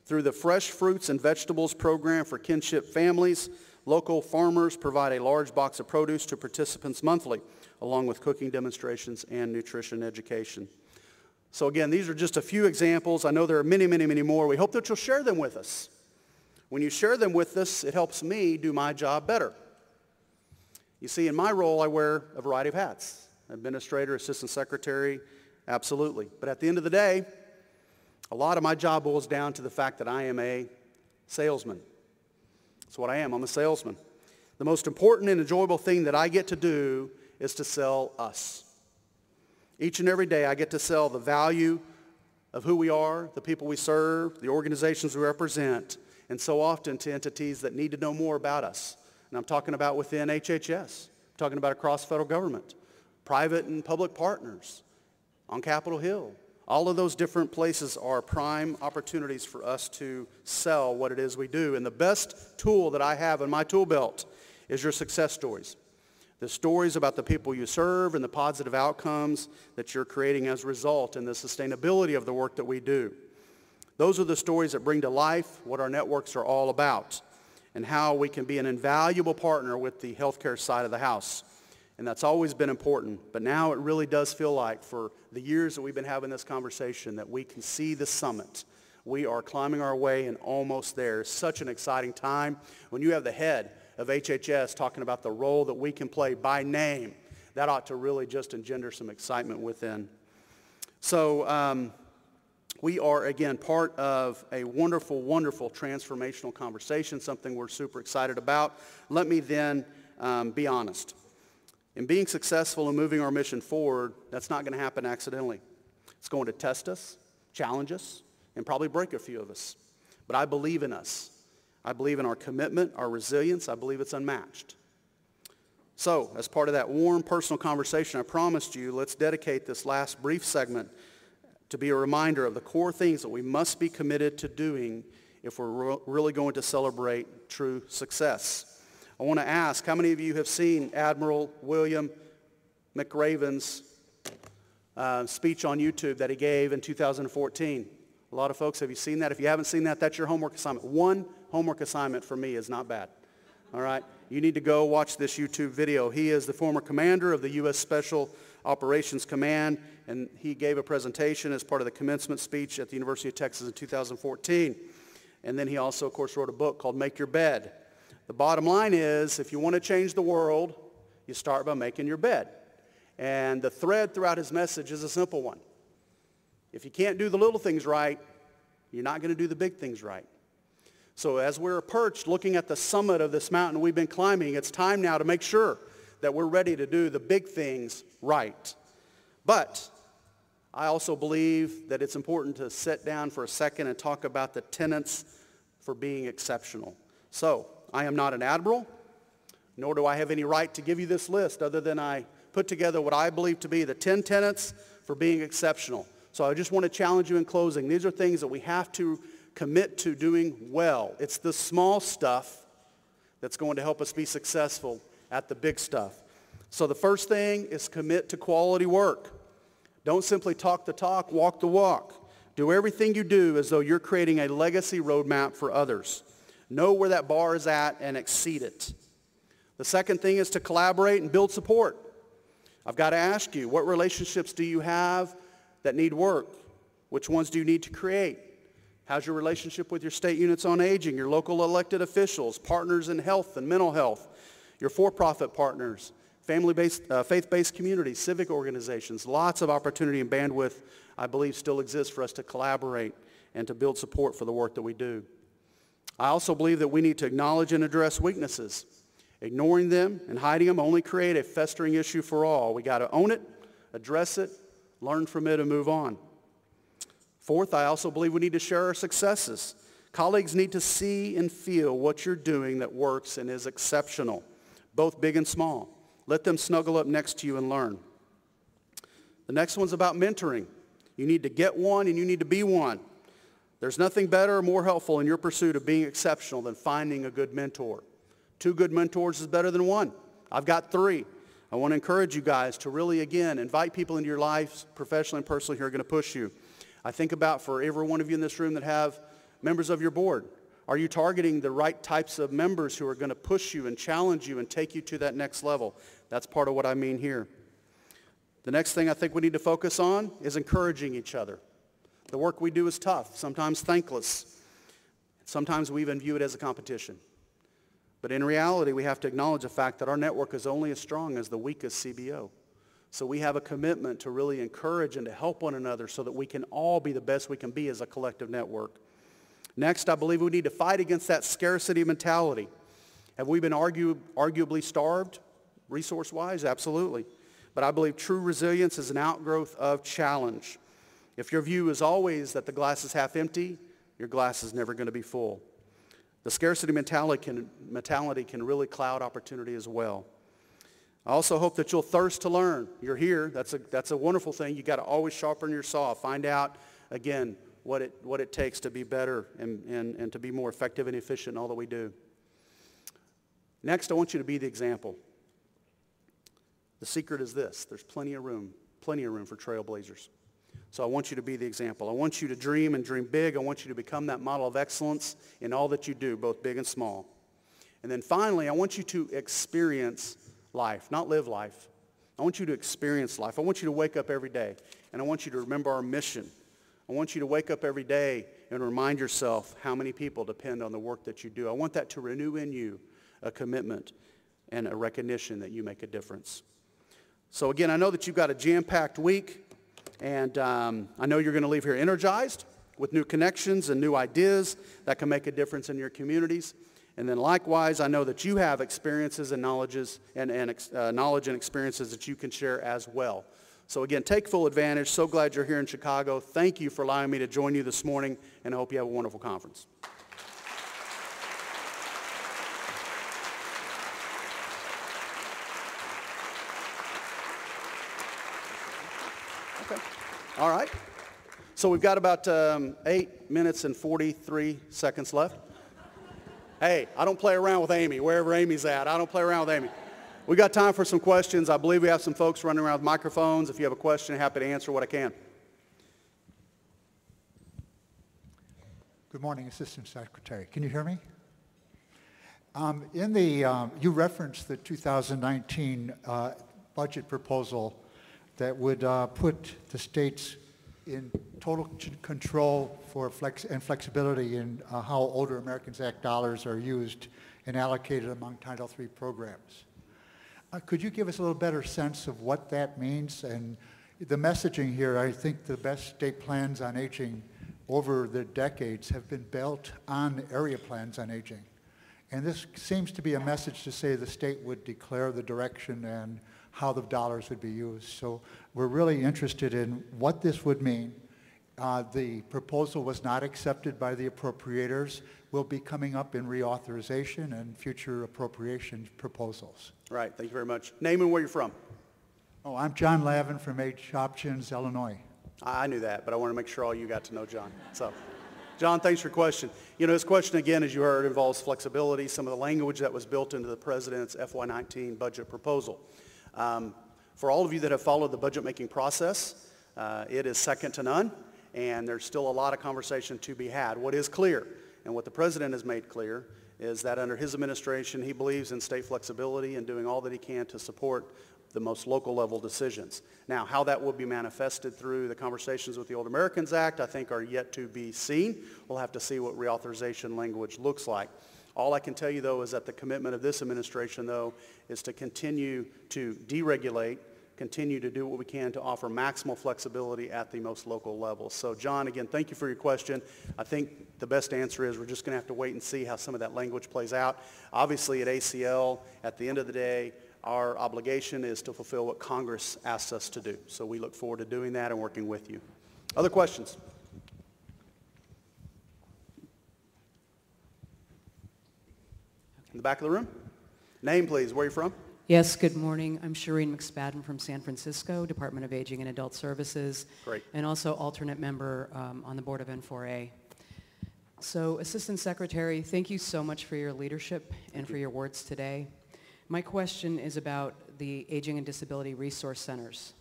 Through the Fresh Fruits and Vegetables program for kinship families, local farmers provide a large box of produce to participants monthly, along with cooking demonstrations and nutrition education. So again, these are just a few examples. I know there are many, many, many more. We hope that you'll share them with us. When you share them with us, it helps me do my job better. You see, in my role, I wear a variety of hats. Administrator, assistant secretary, absolutely. But at the end of the day, a lot of my job boils down to the fact that I am a salesman. That's what I am. I'm a salesman. The most important and enjoyable thing that I get to do is to sell us. Each and every day, I get to sell the value of who we are, the people we serve, the organizations we represent, and so often to entities that need to know more about us. And I'm talking about within HHS, I'm talking about across federal government, private and public partners, on Capitol Hill. All of those different places are prime opportunities for us to sell what it is we do. And the best tool that I have in my tool belt is your success stories. The stories about the people you serve and the positive outcomes that you're creating as a result and the sustainability of the work that we do. Those are the stories that bring to life what our networks are all about and how we can be an invaluable partner with the healthcare side of the house. And that's always been important. But now it really does feel like for the years that we've been having this conversation that we can see the summit. We are climbing our way and almost there. It's such an exciting time when you have the head of HHS talking about the role that we can play by name. That ought to really just engender some excitement within. So we are, again, part of a wonderful, wonderful transformational conversation, something we're super excited about. Let me then be honest. In being successful in moving our mission forward, that's not going to happen accidentally. It's going to test us, challenge us, and probably break a few of us. But I believe in us. I believe in our commitment, our resilience. I believe it's unmatched. So, as part of that warm, personal conversation I promised you, let's dedicate this last brief segment to be a reminder of the core things that we must be committed to doing if we're really going to celebrate true success. I want to ask, how many of you have seen Admiral William McRaven's speech on YouTube that he gave in 2014? A lot of folks, have you seen that? If you haven't seen that, that's your homework assignment. One homework assignment for me is not bad. All right? You need to go watch this YouTube video. He is the former commander of the U.S. Special Operations Command, and he gave a presentation as part of the commencement speech at the University of Texas in 2014. And then he also, of course, wrote a book called Make Your Bed. The bottom line is, if you want to change the world, you start by making your bed. And the thread throughout his message is a simple one. If you can't do the little things right, you're not going to do the big things right. So as we're perched looking at the summit of this mountain we've been climbing, it's time now to make sure that we're ready to do the big things right. But I also believe that it's important to sit down for a second and talk about the tenets for being exceptional. So I am not an admiral, nor do I have any right to give you this list other than I put together what I believe to be the 10 tenets for being exceptional. So I just want to challenge you in closing. These are things that we have to commit to doing well. It's the small stuff that's going to help us be successful at the big stuff. So the first thing is commit to quality work. Don't simply talk the talk, walk the walk. Do everything you do as though you're creating a legacy roadmap for others. Know where that bar is at and exceed it. The second thing is to collaborate and build support. I've got to ask you, what relationships do you have that need work? Which ones do you need to create? How's your relationship with your state units on aging, your local elected officials, partners in health and mental health, your for-profit partners, family-based, faith-based communities, civic organizations? Lots of opportunity and bandwidth, I believe, still exists for us to collaborate and to build support for the work that we do. I also believe that we need to acknowledge and address weaknesses. Ignoring them and hiding them only create a festering issue for all. We got to own it, address it, learn from it, and move on. Fourth, I also believe we need to share our successes. Colleagues need to see and feel what you're doing that works and is exceptional, both big and small. Let them snuggle up next to you and learn. The next one's about mentoring. You need to get one and you need to be one. There's nothing better or more helpful in your pursuit of being exceptional than finding a good mentor. 2 good mentors is better than 1. I've got 3. I want to encourage you guys to really, again, invite people into your lives, professionally and personally, who are going to push you. I think about for every one of you in this room that have members of your board. Are you targeting the right types of members who are going to push you and challenge you and take you to that next level? That's part of what I mean here. The next thing I think we need to focus on is encouraging each other. The work we do is tough, sometimes thankless. Sometimes we even view it as a competition. But in reality, we have to acknowledge the fact that our network is only as strong as the weakest CBO. So we have a commitment to really encourage and to help one another so that we can all be the best we can be as a collective network. Next, I believe we need to fight against that scarcity mentality. Have we been arguably starved resource-wise? Absolutely. But I believe true resilience is an outgrowth of challenge. If your view is always that the glass is half empty, your glass is never going to be full. The scarcity mentality can really cloud opportunity as well. I also hope that you'll thirst to learn. You're here. That's a wonderful thing. You got to always sharpen your saw. Find out, again, what it takes to be better and to be more effective and efficient in all that we do. Next, I want you to be the example. The secret is this. There's plenty of room for trailblazers. So I want you to be the example. I want you to dream and dream big. I want you to become that model of excellence in all that you do, both big and small. And then finally, I want you to experience life, not live life. I want you to experience life. I want you to wake up every day, and I want you to remember our mission. I want you to wake up every day and remind yourself how many people depend on the work that you do. I want that to renew in you a commitment and a recognition that you make a difference. So again, I know that you've got a jam-packed week. And I know you're going to leave here energized with new connections and new ideas that can make a difference in your communities. And then likewise, I know that you have experiences and knowledge and experiences that you can share as well. So again, take full advantage. So glad you're here in Chicago. Thank you for allowing me to join you this morning, and I hope you have a wonderful conference. All right. So we've got about 8 minutes and 43 seconds left. Hey, I don't play around with Amy, wherever Amy's at. I don't play around with Amy. We got time for some questions. I believe we have some folks running around with microphones. If you have a question, happy to answer what I can.
Good morning, Assistant Secretary. Can you hear me? You referenced the 2019 budget proposal that would put the states in total control for flexibility in how Older Americans Act dollars are used and allocated among Title III programs. Could you give us a little better sense of what that means? And the messaging here, I think the best state plans on aging over the decades have been built on area plans on aging. And this seems to be a message to say the state would declare the direction and how the dollars would be used. So we're really interested in what this would mean. The proposal was not accepted by the appropriators. Will be coming up in reauthorization and future appropriation proposals.
Right, thank you very much. Name and where you're from.
Oh, I'm John Lavin from H. Options, Illinois.
I knew that, but I want to make sure all you got to know John. So, John, thanks for your question. You know, this question, again, as you heard, involves flexibility, some of the language that was built into the President's FY19 budget proposal. For all of you that have followed the budget-making process, it is second to none, and there's still a lot of conversation to be had. What is clear, and what the President has made clear, is that under his administration, he believes in state flexibility and doing all that he can to support the most local level decisions. Now, how that will be manifested through the conversations with the Old Americans Act, I think are yet to be seen. We'll have to see what reauthorization language looks like. All I can tell you, though, is that the commitment of this administration, though, is to continue to deregulate, continue to do what we can to offer maximal flexibility at the most local level. So, John, again, thank you for your question. I think the best answer is we're just going to have to wait and see how some of that language plays out. Obviously, at ACL, at the end of the day, our obligation is to fulfill what Congress asks us to do. So we look forward to doing that and working with you. Other questions? In the back of the room? Name, please. Where are you from?
Yes, good morning. I'm Shireen McSpadden from San Francisco, Department of Aging and Adult Services.
Great.
And also alternate member on the board of N4a. So, Assistant Secretary, thank you so much for your leadership and for your words today. My question is about the Aging and Disability Resource Centers.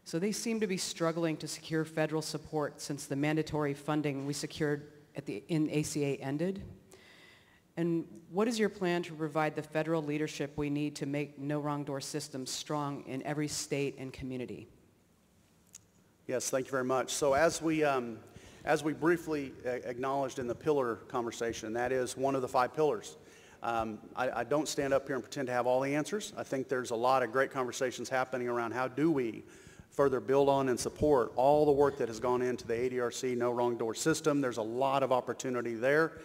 So they seem to be struggling to secure federal support since the mandatory funding we secured in ACA ended. And what is your plan to provide the federal leadership we need to make no wrong door systems strong in every state and community?
Yes, thank you very much. So as we briefly acknowledged in the pillar conversation, that is one of the 5 pillars. I don't stand up here and pretend to have all the answers. I think there's a lot of great conversations happening around how do we further build on and support all the work that has gone into the ADRC no wrong door system. There's a lot of opportunity there.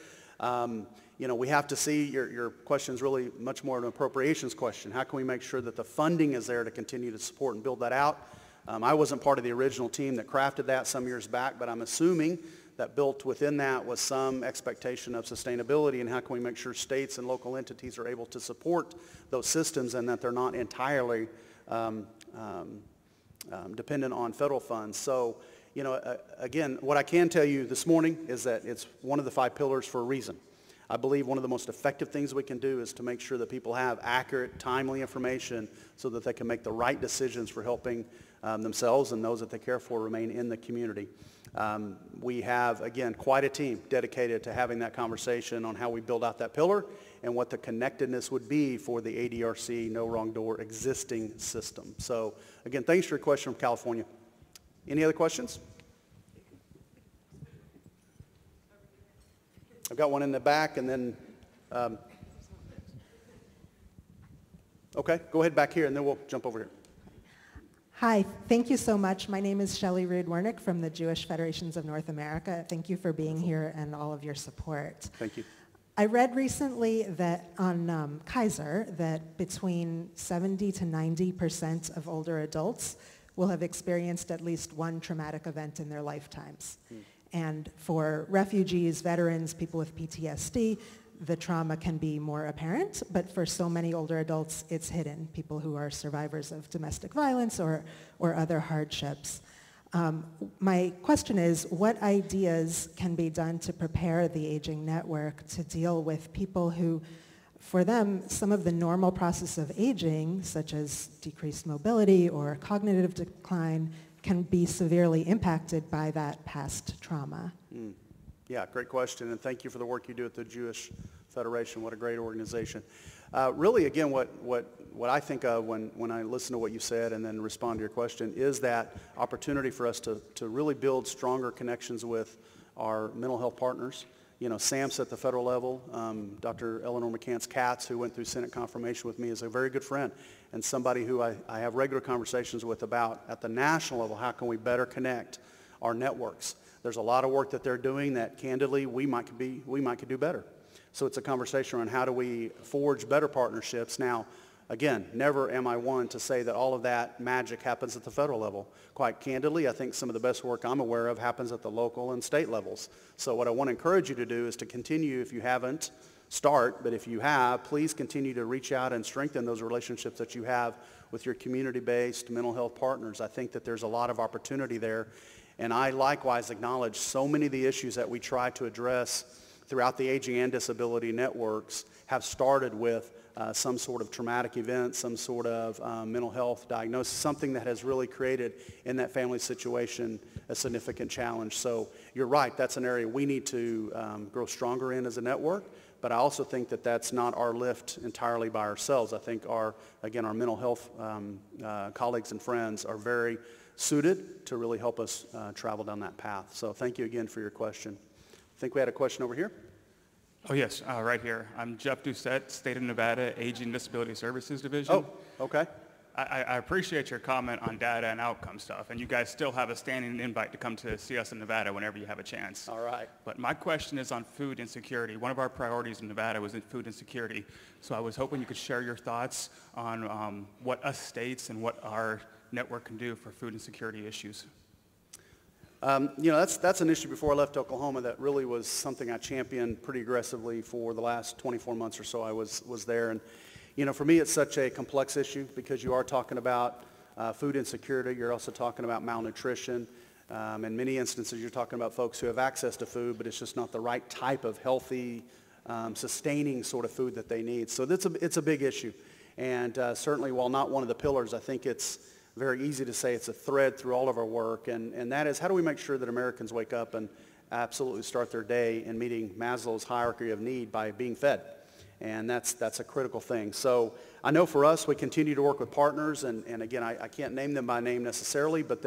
We have to see, your question is really much more an appropriations question. How can we make sure that the funding is there to continue to support and build that out? I wasn't part of the original team that crafted that some years back, but I'm assuming that built within that was some expectation of sustainability and how can we make sure states and local entities are able to support those systems and that they're not entirely dependent on federal funds. So, again, what I can tell you this morning is that it's one of the 5 pillars for a reason. I believe one of the most effective things we can do is to make sure that people have accurate, timely information so that they can make the right decisions for helping themselves and those that they care for remain in the community. We have, again, quite a team dedicated to having that conversation on how we build out that pillar and what the connectedness would be for the ADRC No Wrong Door existing system. So, again, thanks for your question from California. Any other questions? I've got one in the back and then, okay, go ahead back here and then we'll jump over here.
Hi, thank you so much. My name is Shelley Reed-Wernick from the Jewish Federations of North America. Thank you for being here and all of your support.
Thank you.
I read recently that on Kaiser that between 70 to 90% of older adults will have experienced at least one traumatic event in their lifetimes. And for refugees, veterans, people with PTSD, the trauma can be more apparent, but for so many older adults, it's hidden, people who are survivors of domestic violence or other hardships. My question is, what ideas can be done to prepare the aging network to deal with people who, for them, some of the normal process of aging, such as decreased mobility or cognitive decline, can be severely impacted by that past trauma?
Yeah, great question, and thank you for the work you do at the Jewish Federation. What a great organization. Really, again, what I think of when I listen to what you said and then respond to your question is that opportunity for us to really build stronger connections with our mental health partners. SAMHSA at the federal level, Dr. Eleanor McCants-Katz, who went through Senate confirmation with me, is a very good friend and somebody who I have regular conversations with about, at the national level, how can we better connect our networks. There's a lot of work that they're doing that, candidly, we might could do better. So it's a conversation around how do we forge better partnerships. Now, again, never am I one to say that all of that magic happens at the federal level. Quite candidly, I think some of the best work I'm aware of happens at the local and state levels. So what I want to encourage you to do is to continue, if you haven't, start, but if you have, please continue to reach out and strengthen those relationships that you have with your community-based mental health partners. I think that there's a lot of opportunity there. And I likewise acknowledge so many of the issues that we try to address throughout the aging and disability networks have started with some sort of traumatic event, some sort of mental health diagnosis, something that has really created in that family situation a significant challenge. So you're right, that's an area we need to grow stronger in as a network, But I also think that that's not our lift entirely by ourselves. I think our mental health colleagues and friends are very suited to really help us travel down that path. So thank you again for your question. I think we had a question over here.
Oh, yes, right here. I'm Jeff Doucette, State of Nevada Aging and Disability Services Division.
Oh, okay.
I appreciate your comment on data and outcome stuff, and you guys still have a standing invite to come to see us in Nevada whenever you have a chance.
All right.
But my question is on food insecurity. One of our priorities in Nevada was in food insecurity, so I was hoping you could share your thoughts on what us states and what our network can do for food insecurity issues.
That's an issue before I left Oklahoma that really was something I championed pretty aggressively for the last 24 months or so I was there. And for me, it's such a complex issue because you are talking about food insecurity. You're also talking about malnutrition. In many instances, you're talking about folks who have access to food, but it's just not the right type of healthy, sustaining sort of food that they need. So it's a big issue. And certainly, while not one of the pillars, I think it's very easy to say it's a thread through all of our work. And that is, how do we make sure that Americans wake up and absolutely start their day in meeting Maslow's hierarchy of need by being fed? And that's a critical thing. So I know for us, we continue to work with partners, and again, I can't name them by name necessarily, but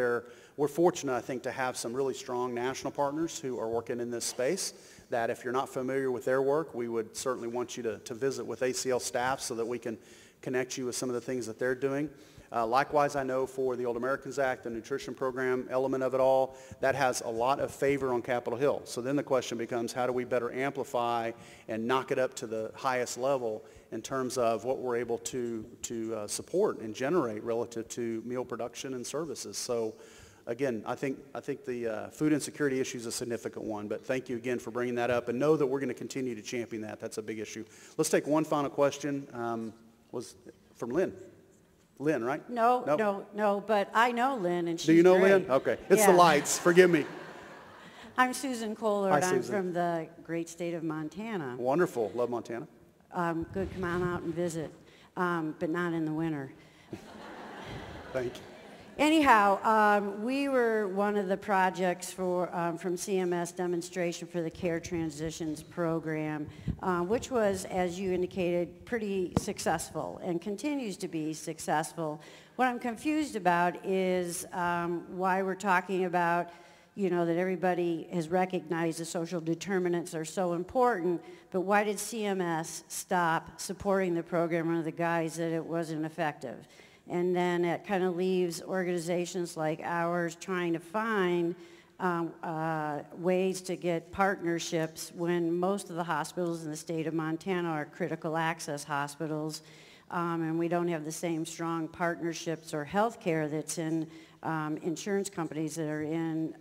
we're fortunate, I think, to have some really strong national partners who are working in this space, that if you're not familiar with their work, we would certainly want you to visit with ACL staff so that we can connect you with some of the things that they're doing. Likewise, I know for the Old Americans Act, the nutrition program element of it all, that has a lot of favor on Capitol Hill. So then the question becomes, how do we better amplify and knock it up to the highest level in terms of what we're able to support and generate relative to meal production and services? So again, I think the food insecurity issue is a significant one, but thank you again for bringing that up, and know that we're going to continue to champion that. That's a big issue. Let's take one final question. Was from Lynn. Lynn, right?
No, but I know Lynn, and she's
Do you know
great.
Lynn? Okay. It's the lights. Forgive me.
I'm Susan Kohler.
Hi,
I'm
Susan.
from the great state of Montana.
Wonderful. Love Montana.
Good, come on out and visit, but not in the winter.
Thank you.
Anyhow, we were one of the projects from CMS demonstration for the Care Transitions program, which was, as you indicated, pretty successful and continues to be successful. What I'm confused about is why we're talking about, that everybody has recognized the social determinants are so important, but why did CMS stop supporting the program under the guise that it wasn't effective? And then it kind of leaves organizations like ours trying to find ways to get partnerships when most of the hospitals in the state of Montana are critical access hospitals, and we don't have the same strong partnerships or health care that's in insurance companies that are in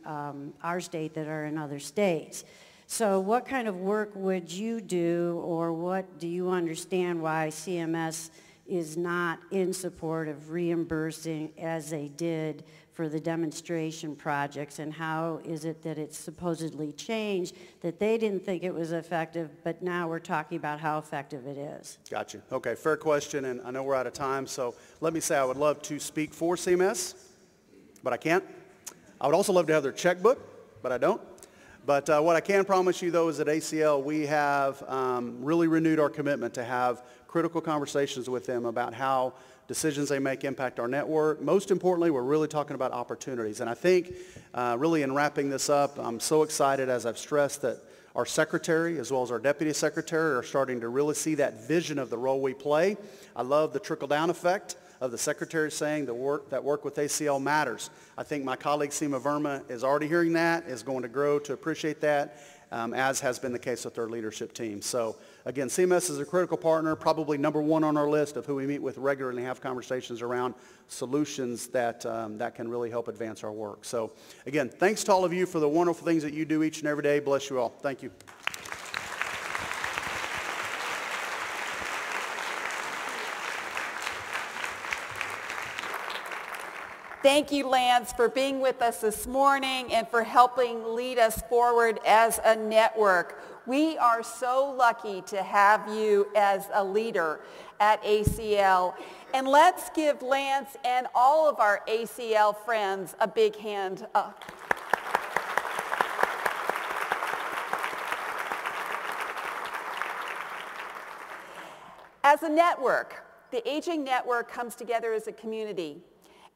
our state that are in other states. So what kind of work would you do, or what do you understand why CMS is not in support of reimbursing as they did for the demonstration projects, and how is it that it's supposedly changed, that they didn't think it was effective, but now we're talking about how effective it is?
Gotcha. Okay, fair question, and I know we're out of time, so let me say I would love to speak for CMS, but I can't. I would also love to have their checkbook, but I don't. But what I can promise you, though, is at ACL we have really renewed our commitment to have critical conversations with them about how decisions they make impact our network. Most importantly, we're really talking about opportunities. And I think really in wrapping this up, I'm so excited, as I've stressed, that our secretary as well as our deputy secretary are starting to really see that vision of the role we play. I love the trickle-down effect of the secretary saying that work with ACL matters. I think my colleague Seema Verma is already hearing that, is going to grow to appreciate that, as has been the case with their leadership team. So again, CMS is a critical partner, probably number one on our list of who we meet with regularly and have conversations around solutions that can really help advance our work. So again, thanks to all of you for the wonderful things that you do each and every day. Bless you all. Thank you.
Thank you, Lance, for being with us this morning and for helping lead us forward as a network. We are so lucky to have you as a leader at ACL. And let's give Lance and all of our ACL friends a big hand up. As a network, the Aging Network comes together as a community.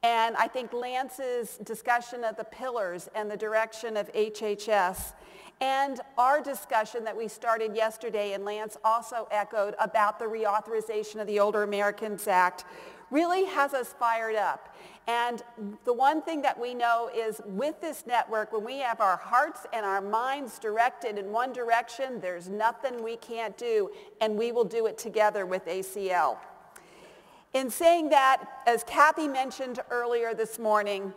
And I think Lance's discussion of the pillars and the direction of HHS and our discussion that we started yesterday, and Lance also echoed about the reauthorization of the Older Americans Act, really has us fired up. And the one thing that we know is with this network, when we have our hearts and our minds directed in one direction, there's nothing we can't do, and we will do it together with ACL. In saying that, as Kathy mentioned earlier this morning,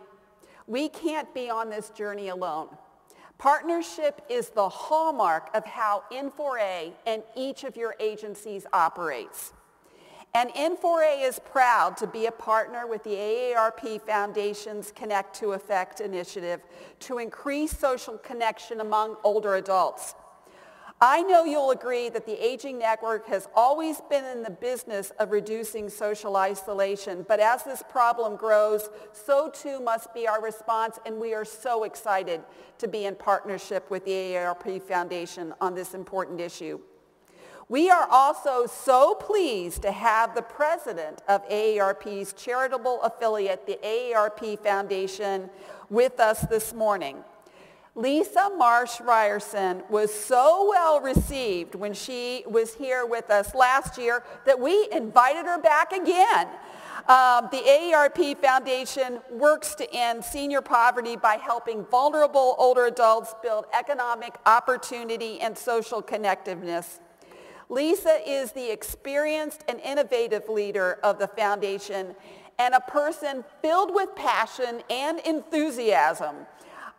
we can't be on this journey alone. Partnership is the hallmark of how N4A and each of your agencies operates. And N4A is proud to be a partner with the AARP Foundation's Connect to Effect initiative to increase social connection among older adults. I know you'll agree that the Aging Network has always been in the business of reducing social isolation, but as this problem grows, so too must be our response, and we are so excited to be in partnership with the AARP Foundation on this important issue. We are also so pleased to have the president of AARP's charitable affiliate, the AARP Foundation, with us this morning. Lisa Marsh Ryerson was so well received when she was here with us last year that we invited her back again. The AARP Foundation works to end senior poverty by helping vulnerable older adults build economic opportunity and social connectiveness. Lisa is the experienced and innovative leader of the foundation and a person filled with passion and enthusiasm.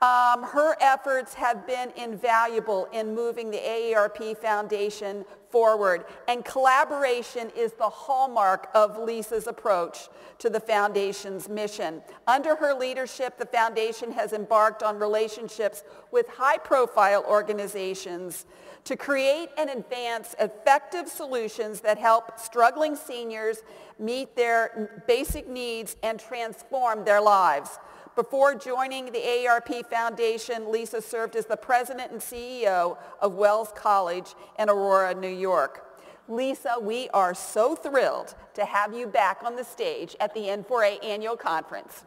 Her efforts have been invaluable in moving the AARP Foundation forward, and collaboration is the hallmark of Lisa's approach to the Foundation's mission. Under her leadership, the Foundation has embarked on relationships with high-profile organizations to create and advance effective solutions that help struggling seniors meet their basic needs and transform their lives. Before joining the AARP Foundation, Lisa served as the president and CEO of Wells College in Aurora, New York. Lisa, we are so thrilled to have you back on the stage at the N4A Annual Conference.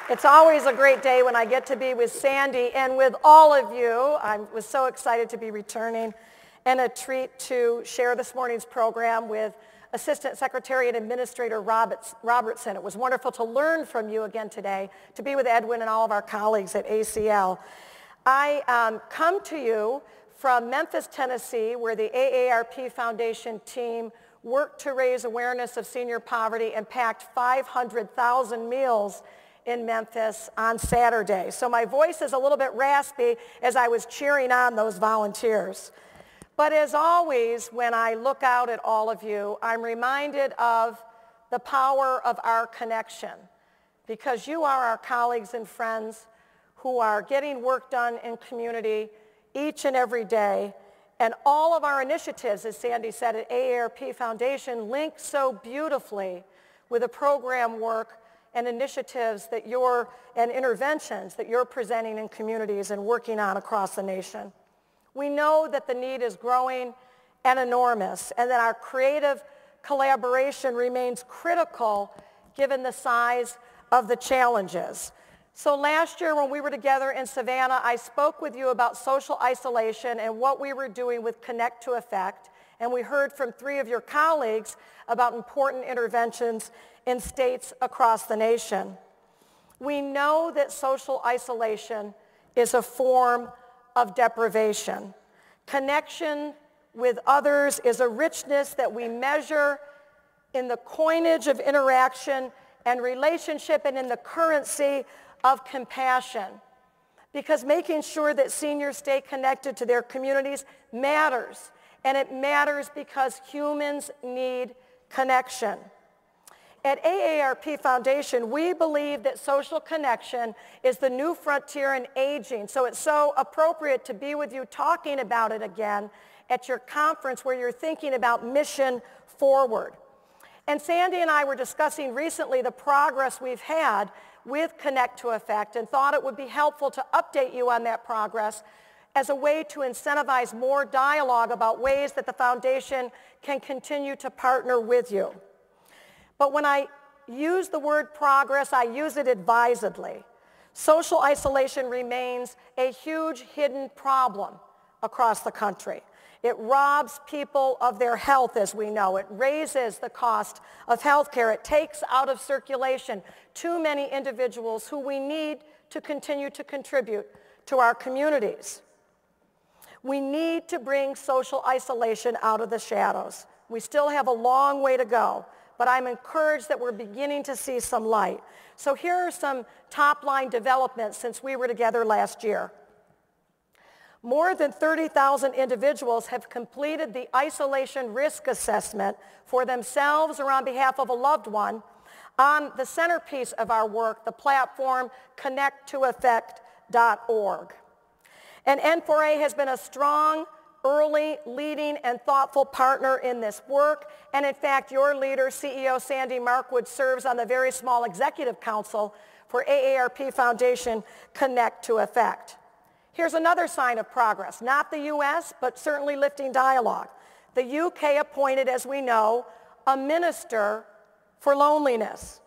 It's always a great day when I get to be with Sandy and with all of you. I was so excited to be returning, and a treat to share this morning's program with Assistant Secretary and Administrator Robertson. It was wonderful to learn from you again today, to be with Edwin and all of our colleagues at ACL. I come to you from Memphis, Tennessee, where the AARP Foundation team worked to raise awareness of senior poverty and packed 500,000 meals in Memphis on Saturday. So my voice is a little bit raspy as I was cheering on those volunteers. But as always, when I look out at all of you, I'm reminded of the power of our connection, because you are our colleagues and friends who are getting work done in community each and every day. And all of our initiatives, as Sandy said, at AARP Foundation link so beautifully with the program work and initiatives that and interventions that you're presenting in communities and working on across the nation. We know that the need is growing and enormous, and that our creative collaboration remains critical given the size of the challenges. So last year when we were together in Savannah, I spoke with you about social isolation and what we were doing with Connect to Effect, and we heard from 3 of your colleagues about important interventions in states across the nation. We know that social isolation is a form of deprivation. Connection with others is a richness that we measure in the coinage of interaction and relationship and in the currency of compassion. Because making sure that seniors stay connected to their communities matters. And it matters because humans need connection. At AARP Foundation, we believe that social connection is the new frontier in aging, so it's so appropriate to be with you talking about it again at your conference where you're thinking about mission forward. And Sandy and I were discussing recently the progress we've had with Connect to Effect and thought it would be helpful to update you on that progress as a way to incentivize more dialogue about ways that the foundation can continue to partner with you. But when I use the word progress, I use it advisedly. Social isolation remains a huge hidden problem across the country. It robs people of their health, as we know. It raises the cost of health care. It takes out of circulation too many individuals who we need to continue to contribute to our communities. We need to bring social isolation out of the shadows. We still have a long way to go, but I'm encouraged that we're beginning to see some light. So here are some top-line developments since we were together last year. More than 30,000 individuals have completed the isolation risk assessment for themselves or on behalf of a loved one on the centerpiece of our work, the platform connecttoeffect.org. And n4a has been a strong, early, leading, and thoughtful partner in this work. And in fact, your leader, CEO Sandy Markwood, serves on the very small executive council for AARP Foundation Connect to Effect. Here's another sign of progress, not the U.S., but certainly lifting dialogue. The U.K. appointed, as we know, a minister for loneliness.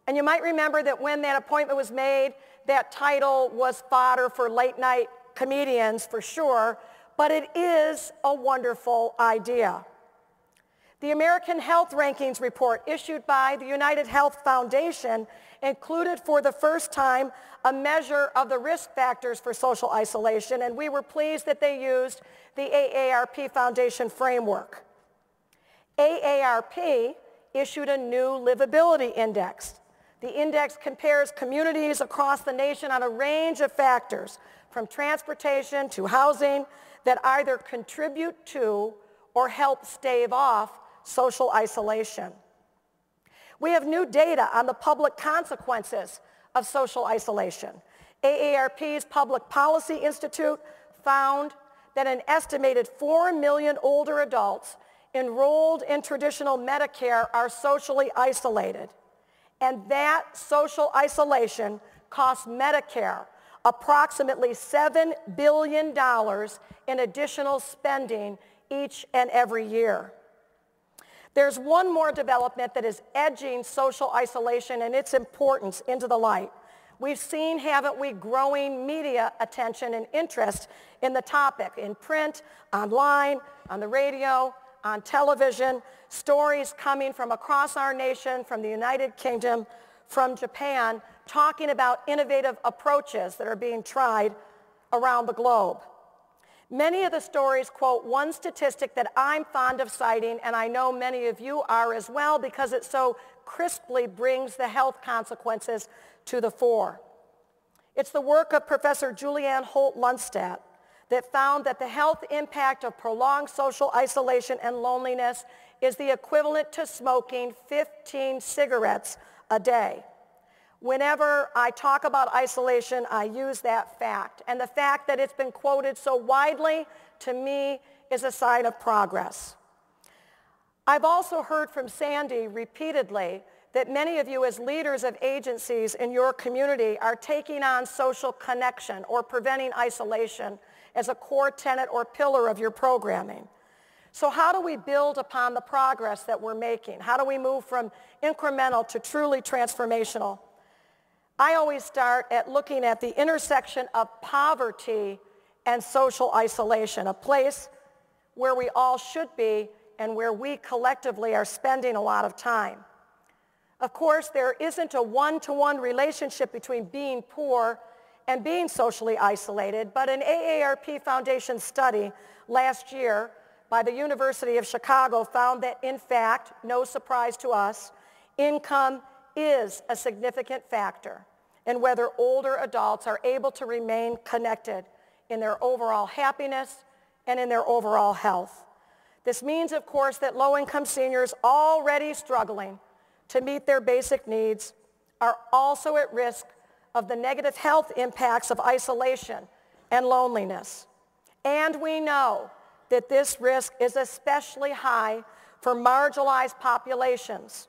And you might remember that when that appointment was made, that title was fodder for late-night comedians for sure, but it is a wonderful idea. The American Health Rankings report issued by the United Health Foundation included for the first time a measure of the risk factors for social isolation, and we were pleased that they used the AARP Foundation framework. AARP issued a new livability index. The index compares communities across the nation on a range of factors, from transportation to housing, that either contribute to or help stave off social isolation. We have new data on the public consequences of social isolation. AARP's Public Policy Institute found that an estimated 4 million older adults enrolled in traditional Medicare are socially isolated. And that social isolation costs Medicare approximately $7 billion in additional spending each and every year. There's one more development that is edging social isolation and its importance into the light. We've seen, haven't we, growing media attention and interest in the topic, in print, online, on the radio, on television, stories coming from across our nation, from the United Kingdom, from Japan, talking about innovative approaches that are being tried around the globe. Many of the stories quote one statistic that I'm fond of citing, and I know many of you are as well, because it so crisply brings the health consequences to the fore. It's the work of Professor Julianne Holt-Lundstedt that found that the health impact of prolonged social isolation and loneliness is the equivalent to smoking 15 cigarettes a day. Whenever I talk about isolation, I use that fact. And the fact that it's been quoted so widely, to me, is a sign of progress. I've also heard from Sandy repeatedly that many of you as leaders of agencies in your community are taking on social connection or preventing isolation as a core tenet or pillar of your programming. So how do we build upon the progress that we're making? How do we move from incremental to truly transformational? I always start at looking at the intersection of poverty and social isolation, a place where we all should be and where we collectively are spending a lot of time. Of course, there isn't a one-to-one relationship between being poor and being socially isolated, but an AARP Foundation study last year by the University of Chicago found that, in fact, no surprise to us, income is a significant factor in whether older adults are able to remain connected in their overall happiness and in their overall health. This means, of course, that low-income seniors already struggling to meet their basic needs are also at risk of the negative health impacts of isolation and loneliness. And we know that this risk is especially high for marginalized populations.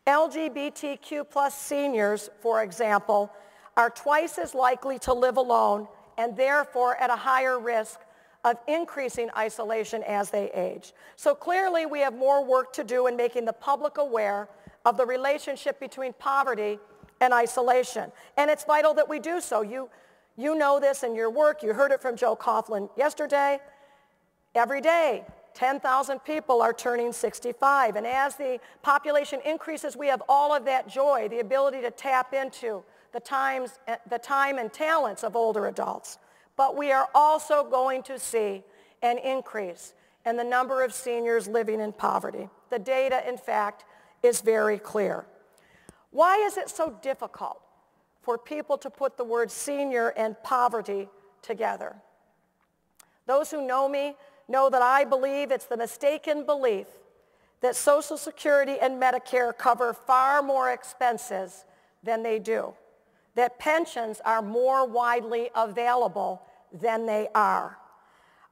LGBTQ+ seniors, for example, are twice as likely to live alone and therefore at a higher risk of increasing isolation as they age. So clearly we have more work to do in making the public aware of the relationship between poverty and isolation. And it's vital that we do so. You know this in your work. You heard it from Joe Coughlin yesterday. Every day, 10,000 people are turning 65. And as the population increases, we have all of that joy, the ability to tap into the time and talents of older adults. But we are also going to see an increase in the number of seniors living in poverty. The data, in fact, is very clear. Why is it so difficult for people to put the word senior and poverty together? Those who know me know that I believe it's the mistaken belief that Social Security and Medicare cover far more expenses than they do, that pensions are more widely available than they are.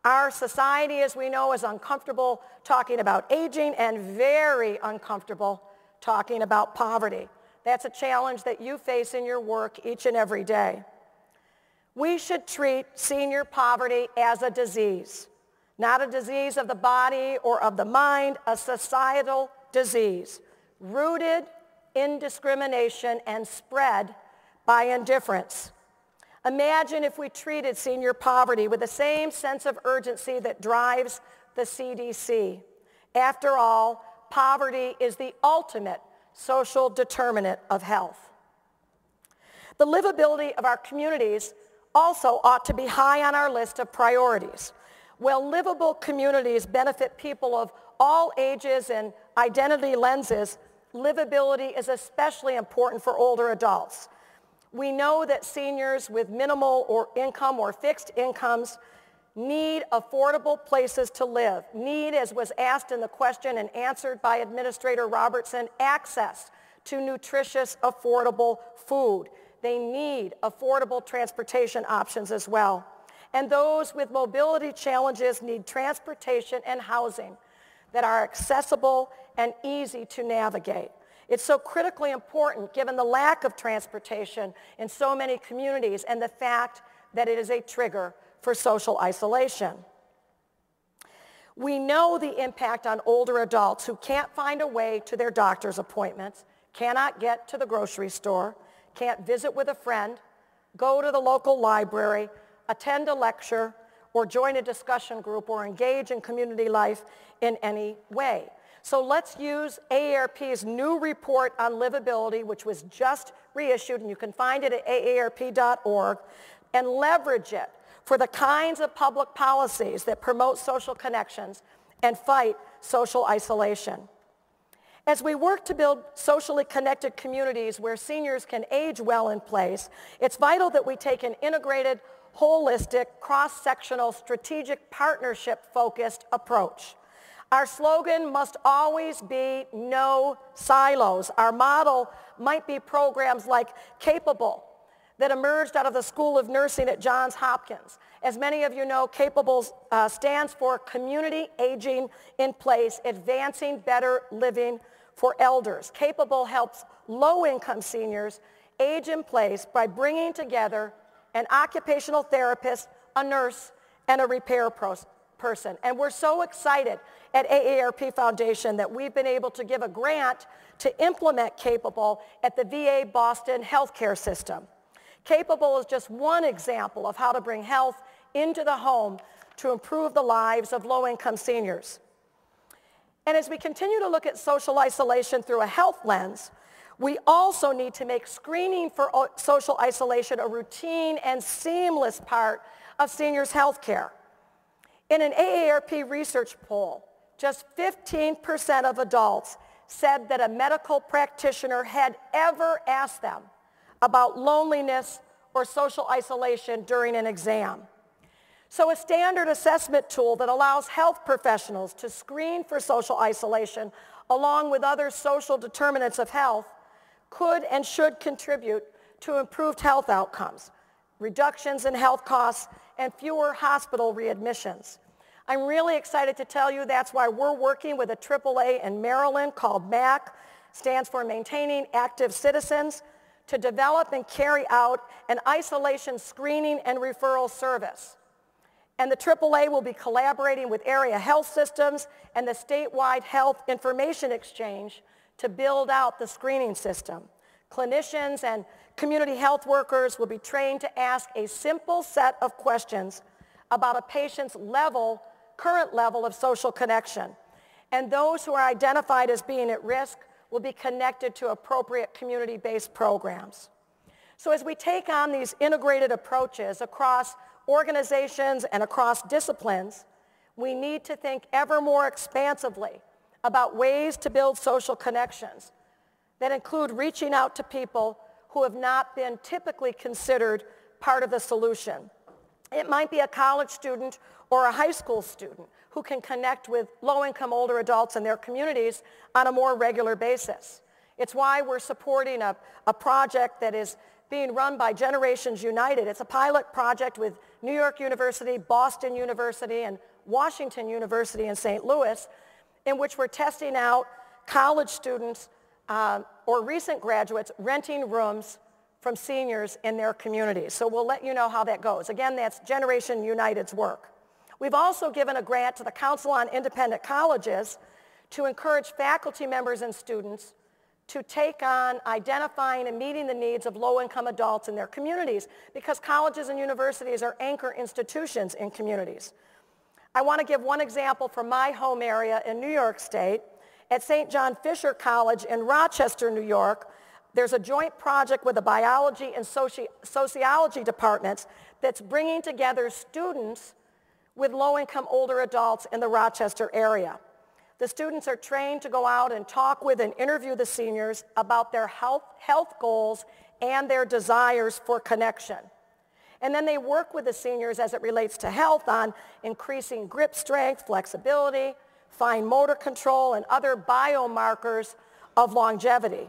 Our society, as we know, is uncomfortable talking about aging and very uncomfortable talking about poverty. That's a challenge that you face in your work each and every day. We should treat senior poverty as a disease, not a disease of the body or of the mind, a societal disease rooted in discrimination and spread by indifference. Imagine if we treated senior poverty with the same sense of urgency that drives the CDC. After all, poverty is the ultimate social determinant of health. The livability of our communities also ought to be high on our list of priorities. While livable communities benefit people of all ages and identity lenses, livability is especially important for older adults. We know that seniors with minimal or income or fixed incomes need affordable places to live. Need, as was asked in the question and answered by Administrator Robertson, access to nutritious, affordable food. They need affordable transportation options as well. And those with mobility challenges need transportation and housing that are accessible and easy to navigate. It's so critically important given the lack of transportation in so many communities and the fact that it is a trigger for social isolation. We know the impact on older adults who can't find a way to their doctor's appointments, cannot get to the grocery store, can't visit with a friend, go to the local library, attend a lecture, or join a discussion group or engage in community life in any way. So let's use AARP's new report on livability, which was just reissued, and you can find it at aarp.org, and leverage it for the kinds of public policies that promote social connections and fight social isolation. As we work to build socially connected communities where seniors can age well in place, it's vital that we take an integrated, holistic, cross-sectional, strategic, partnership-focused approach. Our slogan must always be no silos. Our model might be programs like Capable that emerged out of the School of Nursing at Johns Hopkins. As many of you know, Capable stands for Community Aging in Place, Advancing Better Living for Elders. Capable helps low-income seniors age in place by bringing together an occupational therapist, a nurse, and a repair person. And we're so excited at AARP Foundation that we've been able to give a grant to implement Capable at the VA Boston healthcare system. Capable is just one example of how to bring health into the home to improve the lives of low-income seniors. And as we continue to look at social isolation through a health lens, we also need to make screening for social isolation a routine and seamless part of seniors' health care. In an AARP research poll, just 15% of adults said that a medical practitioner had ever asked them about loneliness or social isolation during an exam. So a standard assessment tool that allows health professionals to screen for social isolation along with other social determinants of health could and should contribute to improved health outcomes, reductions in health costs, and fewer hospital readmissions. I'm really excited to tell you that's why we're working with a AAA in Maryland called MAC, stands for Maintaining Active Citizens, to develop and carry out an isolation screening and referral service. And the AAA will be collaborating with area health systems and the statewide health information exchange to build out the screening system. Clinicians and community health workers will be trained to ask a simple set of questions about a patient's current level of social connection. And those who are identified as being at risk will be connected to appropriate community-based programs. So as we take on these integrated approaches across organizations and across disciplines, we need to think ever more expansively about ways to build social connections that include reaching out to people who have not been typically considered part of the solution. It might be a college student or a high school student who can connect with low-income older adults in their communities on a more regular basis. It's why we're supporting a project that is being run by Generations United. It's a pilot project with New York University, Boston University, and Washington University in St. Louis, in which we're testing out college students or recent graduates renting rooms from seniors in their communities. So we'll let you know how that goes. Again, that's Generation United's work. We've also given a grant to the Council on Independent Colleges to encourage faculty members and students to take on identifying and meeting the needs of low-income adults in their communities, because colleges and universities are anchor institutions in communities. I want to give one example from my home area in New York State. At St. John Fisher College in Rochester, New York, there's a joint project with the biology and sociology departments that's bringing together students with low-income older adults in the Rochester area. The students are trained to go out and talk with and interview the seniors about their health goals and their desires for connection. And then they work with the seniors as it relates to health on increasing grip strength, flexibility, fine motor control, and other biomarkers of longevity.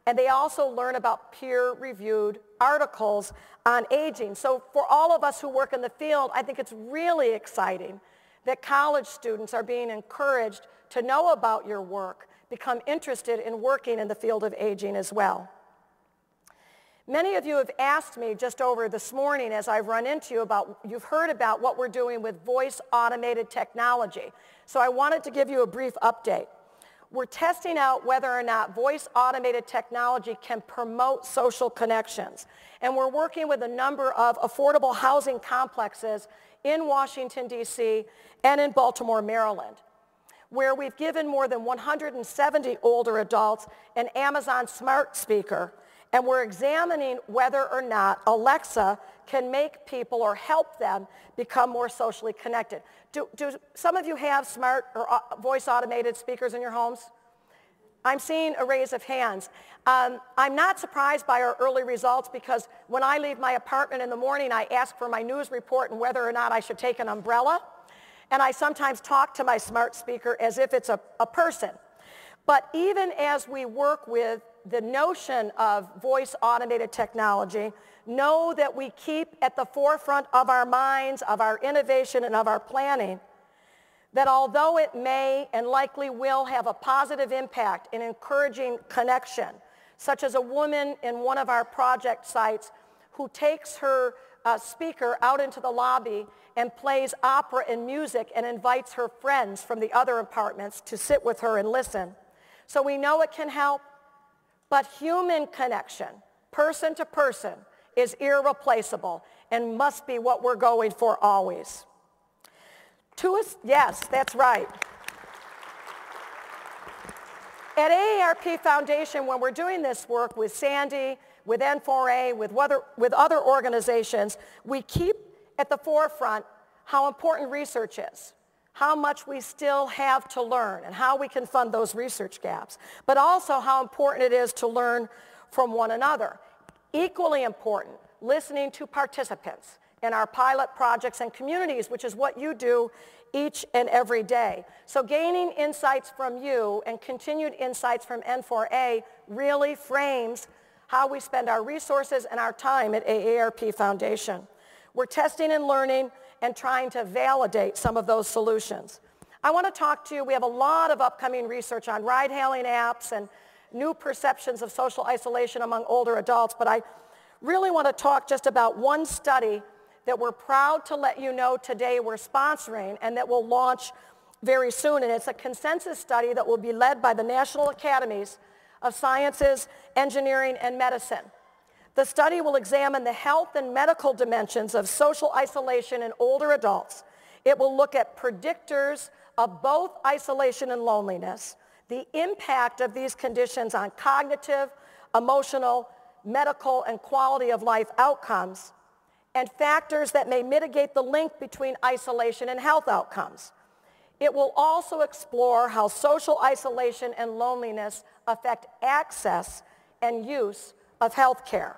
And they also learn about peer-reviewed articles on aging. So for all of us who work in the field, I think it's really exciting that college students are being encouraged to know about your work, become interested in working in the field of aging as well. Many of you have asked me just over this morning as I've run into you about, you've heard about what we're doing with voice automated technology. So I wanted to give you a brief update. We're testing out whether or not voice automated technology can promote social connections. And we're working with a number of affordable housing complexes in Washington, D.C. and in Baltimore, Maryland, where we've given more than 170 older adults an Amazon smart speaker, and we're examining whether or not Alexa can make people or help them become more socially connected. Do some of you have smart or voice automated speakers in your homes? I'm seeing a raise of hands. I'm not surprised by our early results, because when I leave my apartment in the morning, I ask for my news report and whether or not I should take an umbrella. And I sometimes talk to my smart speaker as if it's a person. But even as we work with the notion of voice automated technology, know that we keep at the forefront of our minds, of our innovation, and of our planning, that although it may and likely will have a positive impact in encouraging connection, such as a woman in one of our project sites who takes her speaker out into the lobby and plays opera and music and invites her friends from the other apartments to sit with her and listen. So we know it can help, but human connection, person to person, is irreplaceable and must be what we're going for always. Yes, that's right. At AARP Foundation, when we're doing this work with Sandy, with n4a, with other organizations, we keep at the forefront how important research is, how much we still have to learn, and how we can fund those research gaps, but also how important it is to learn from one another. Equally important, listening to participants in our pilot projects and communities, which is what you do each and every day. So gaining insights from you and continued insights from n4a really frames how we spend our resources and our time at AARP Foundation. We're testing and learning and trying to validate some of those solutions. I want to talk to you, we have a lot of upcoming research on ride-hailing apps and new perceptions of social isolation among older adults, but I really want to talk just about one study that we're proud to let you know today we're sponsoring and that will launch very soon. And it's a consensus study that will be led by the National Academies of Sciences, Engineering, and Medicine. The study will examine the health and medical dimensions of social isolation in older adults. It will look at predictors of both isolation and loneliness, the impact of these conditions on cognitive, emotional, medical, and quality of life outcomes, and factors that may mitigate the link between isolation and health outcomes. It will also explore how social isolation and loneliness affect access and use of health care.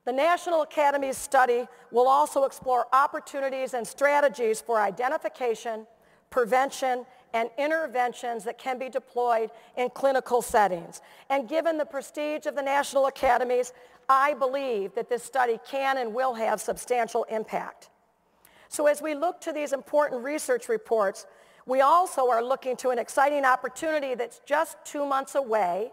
The National Academies study will also explore opportunities and strategies for identification, prevention, and interventions that can be deployed in clinical settings. And given the prestige of the National Academies, I believe that this study can and will have substantial impact. So as we look to these important research reports, we also are looking to an exciting opportunity that's just 2 months away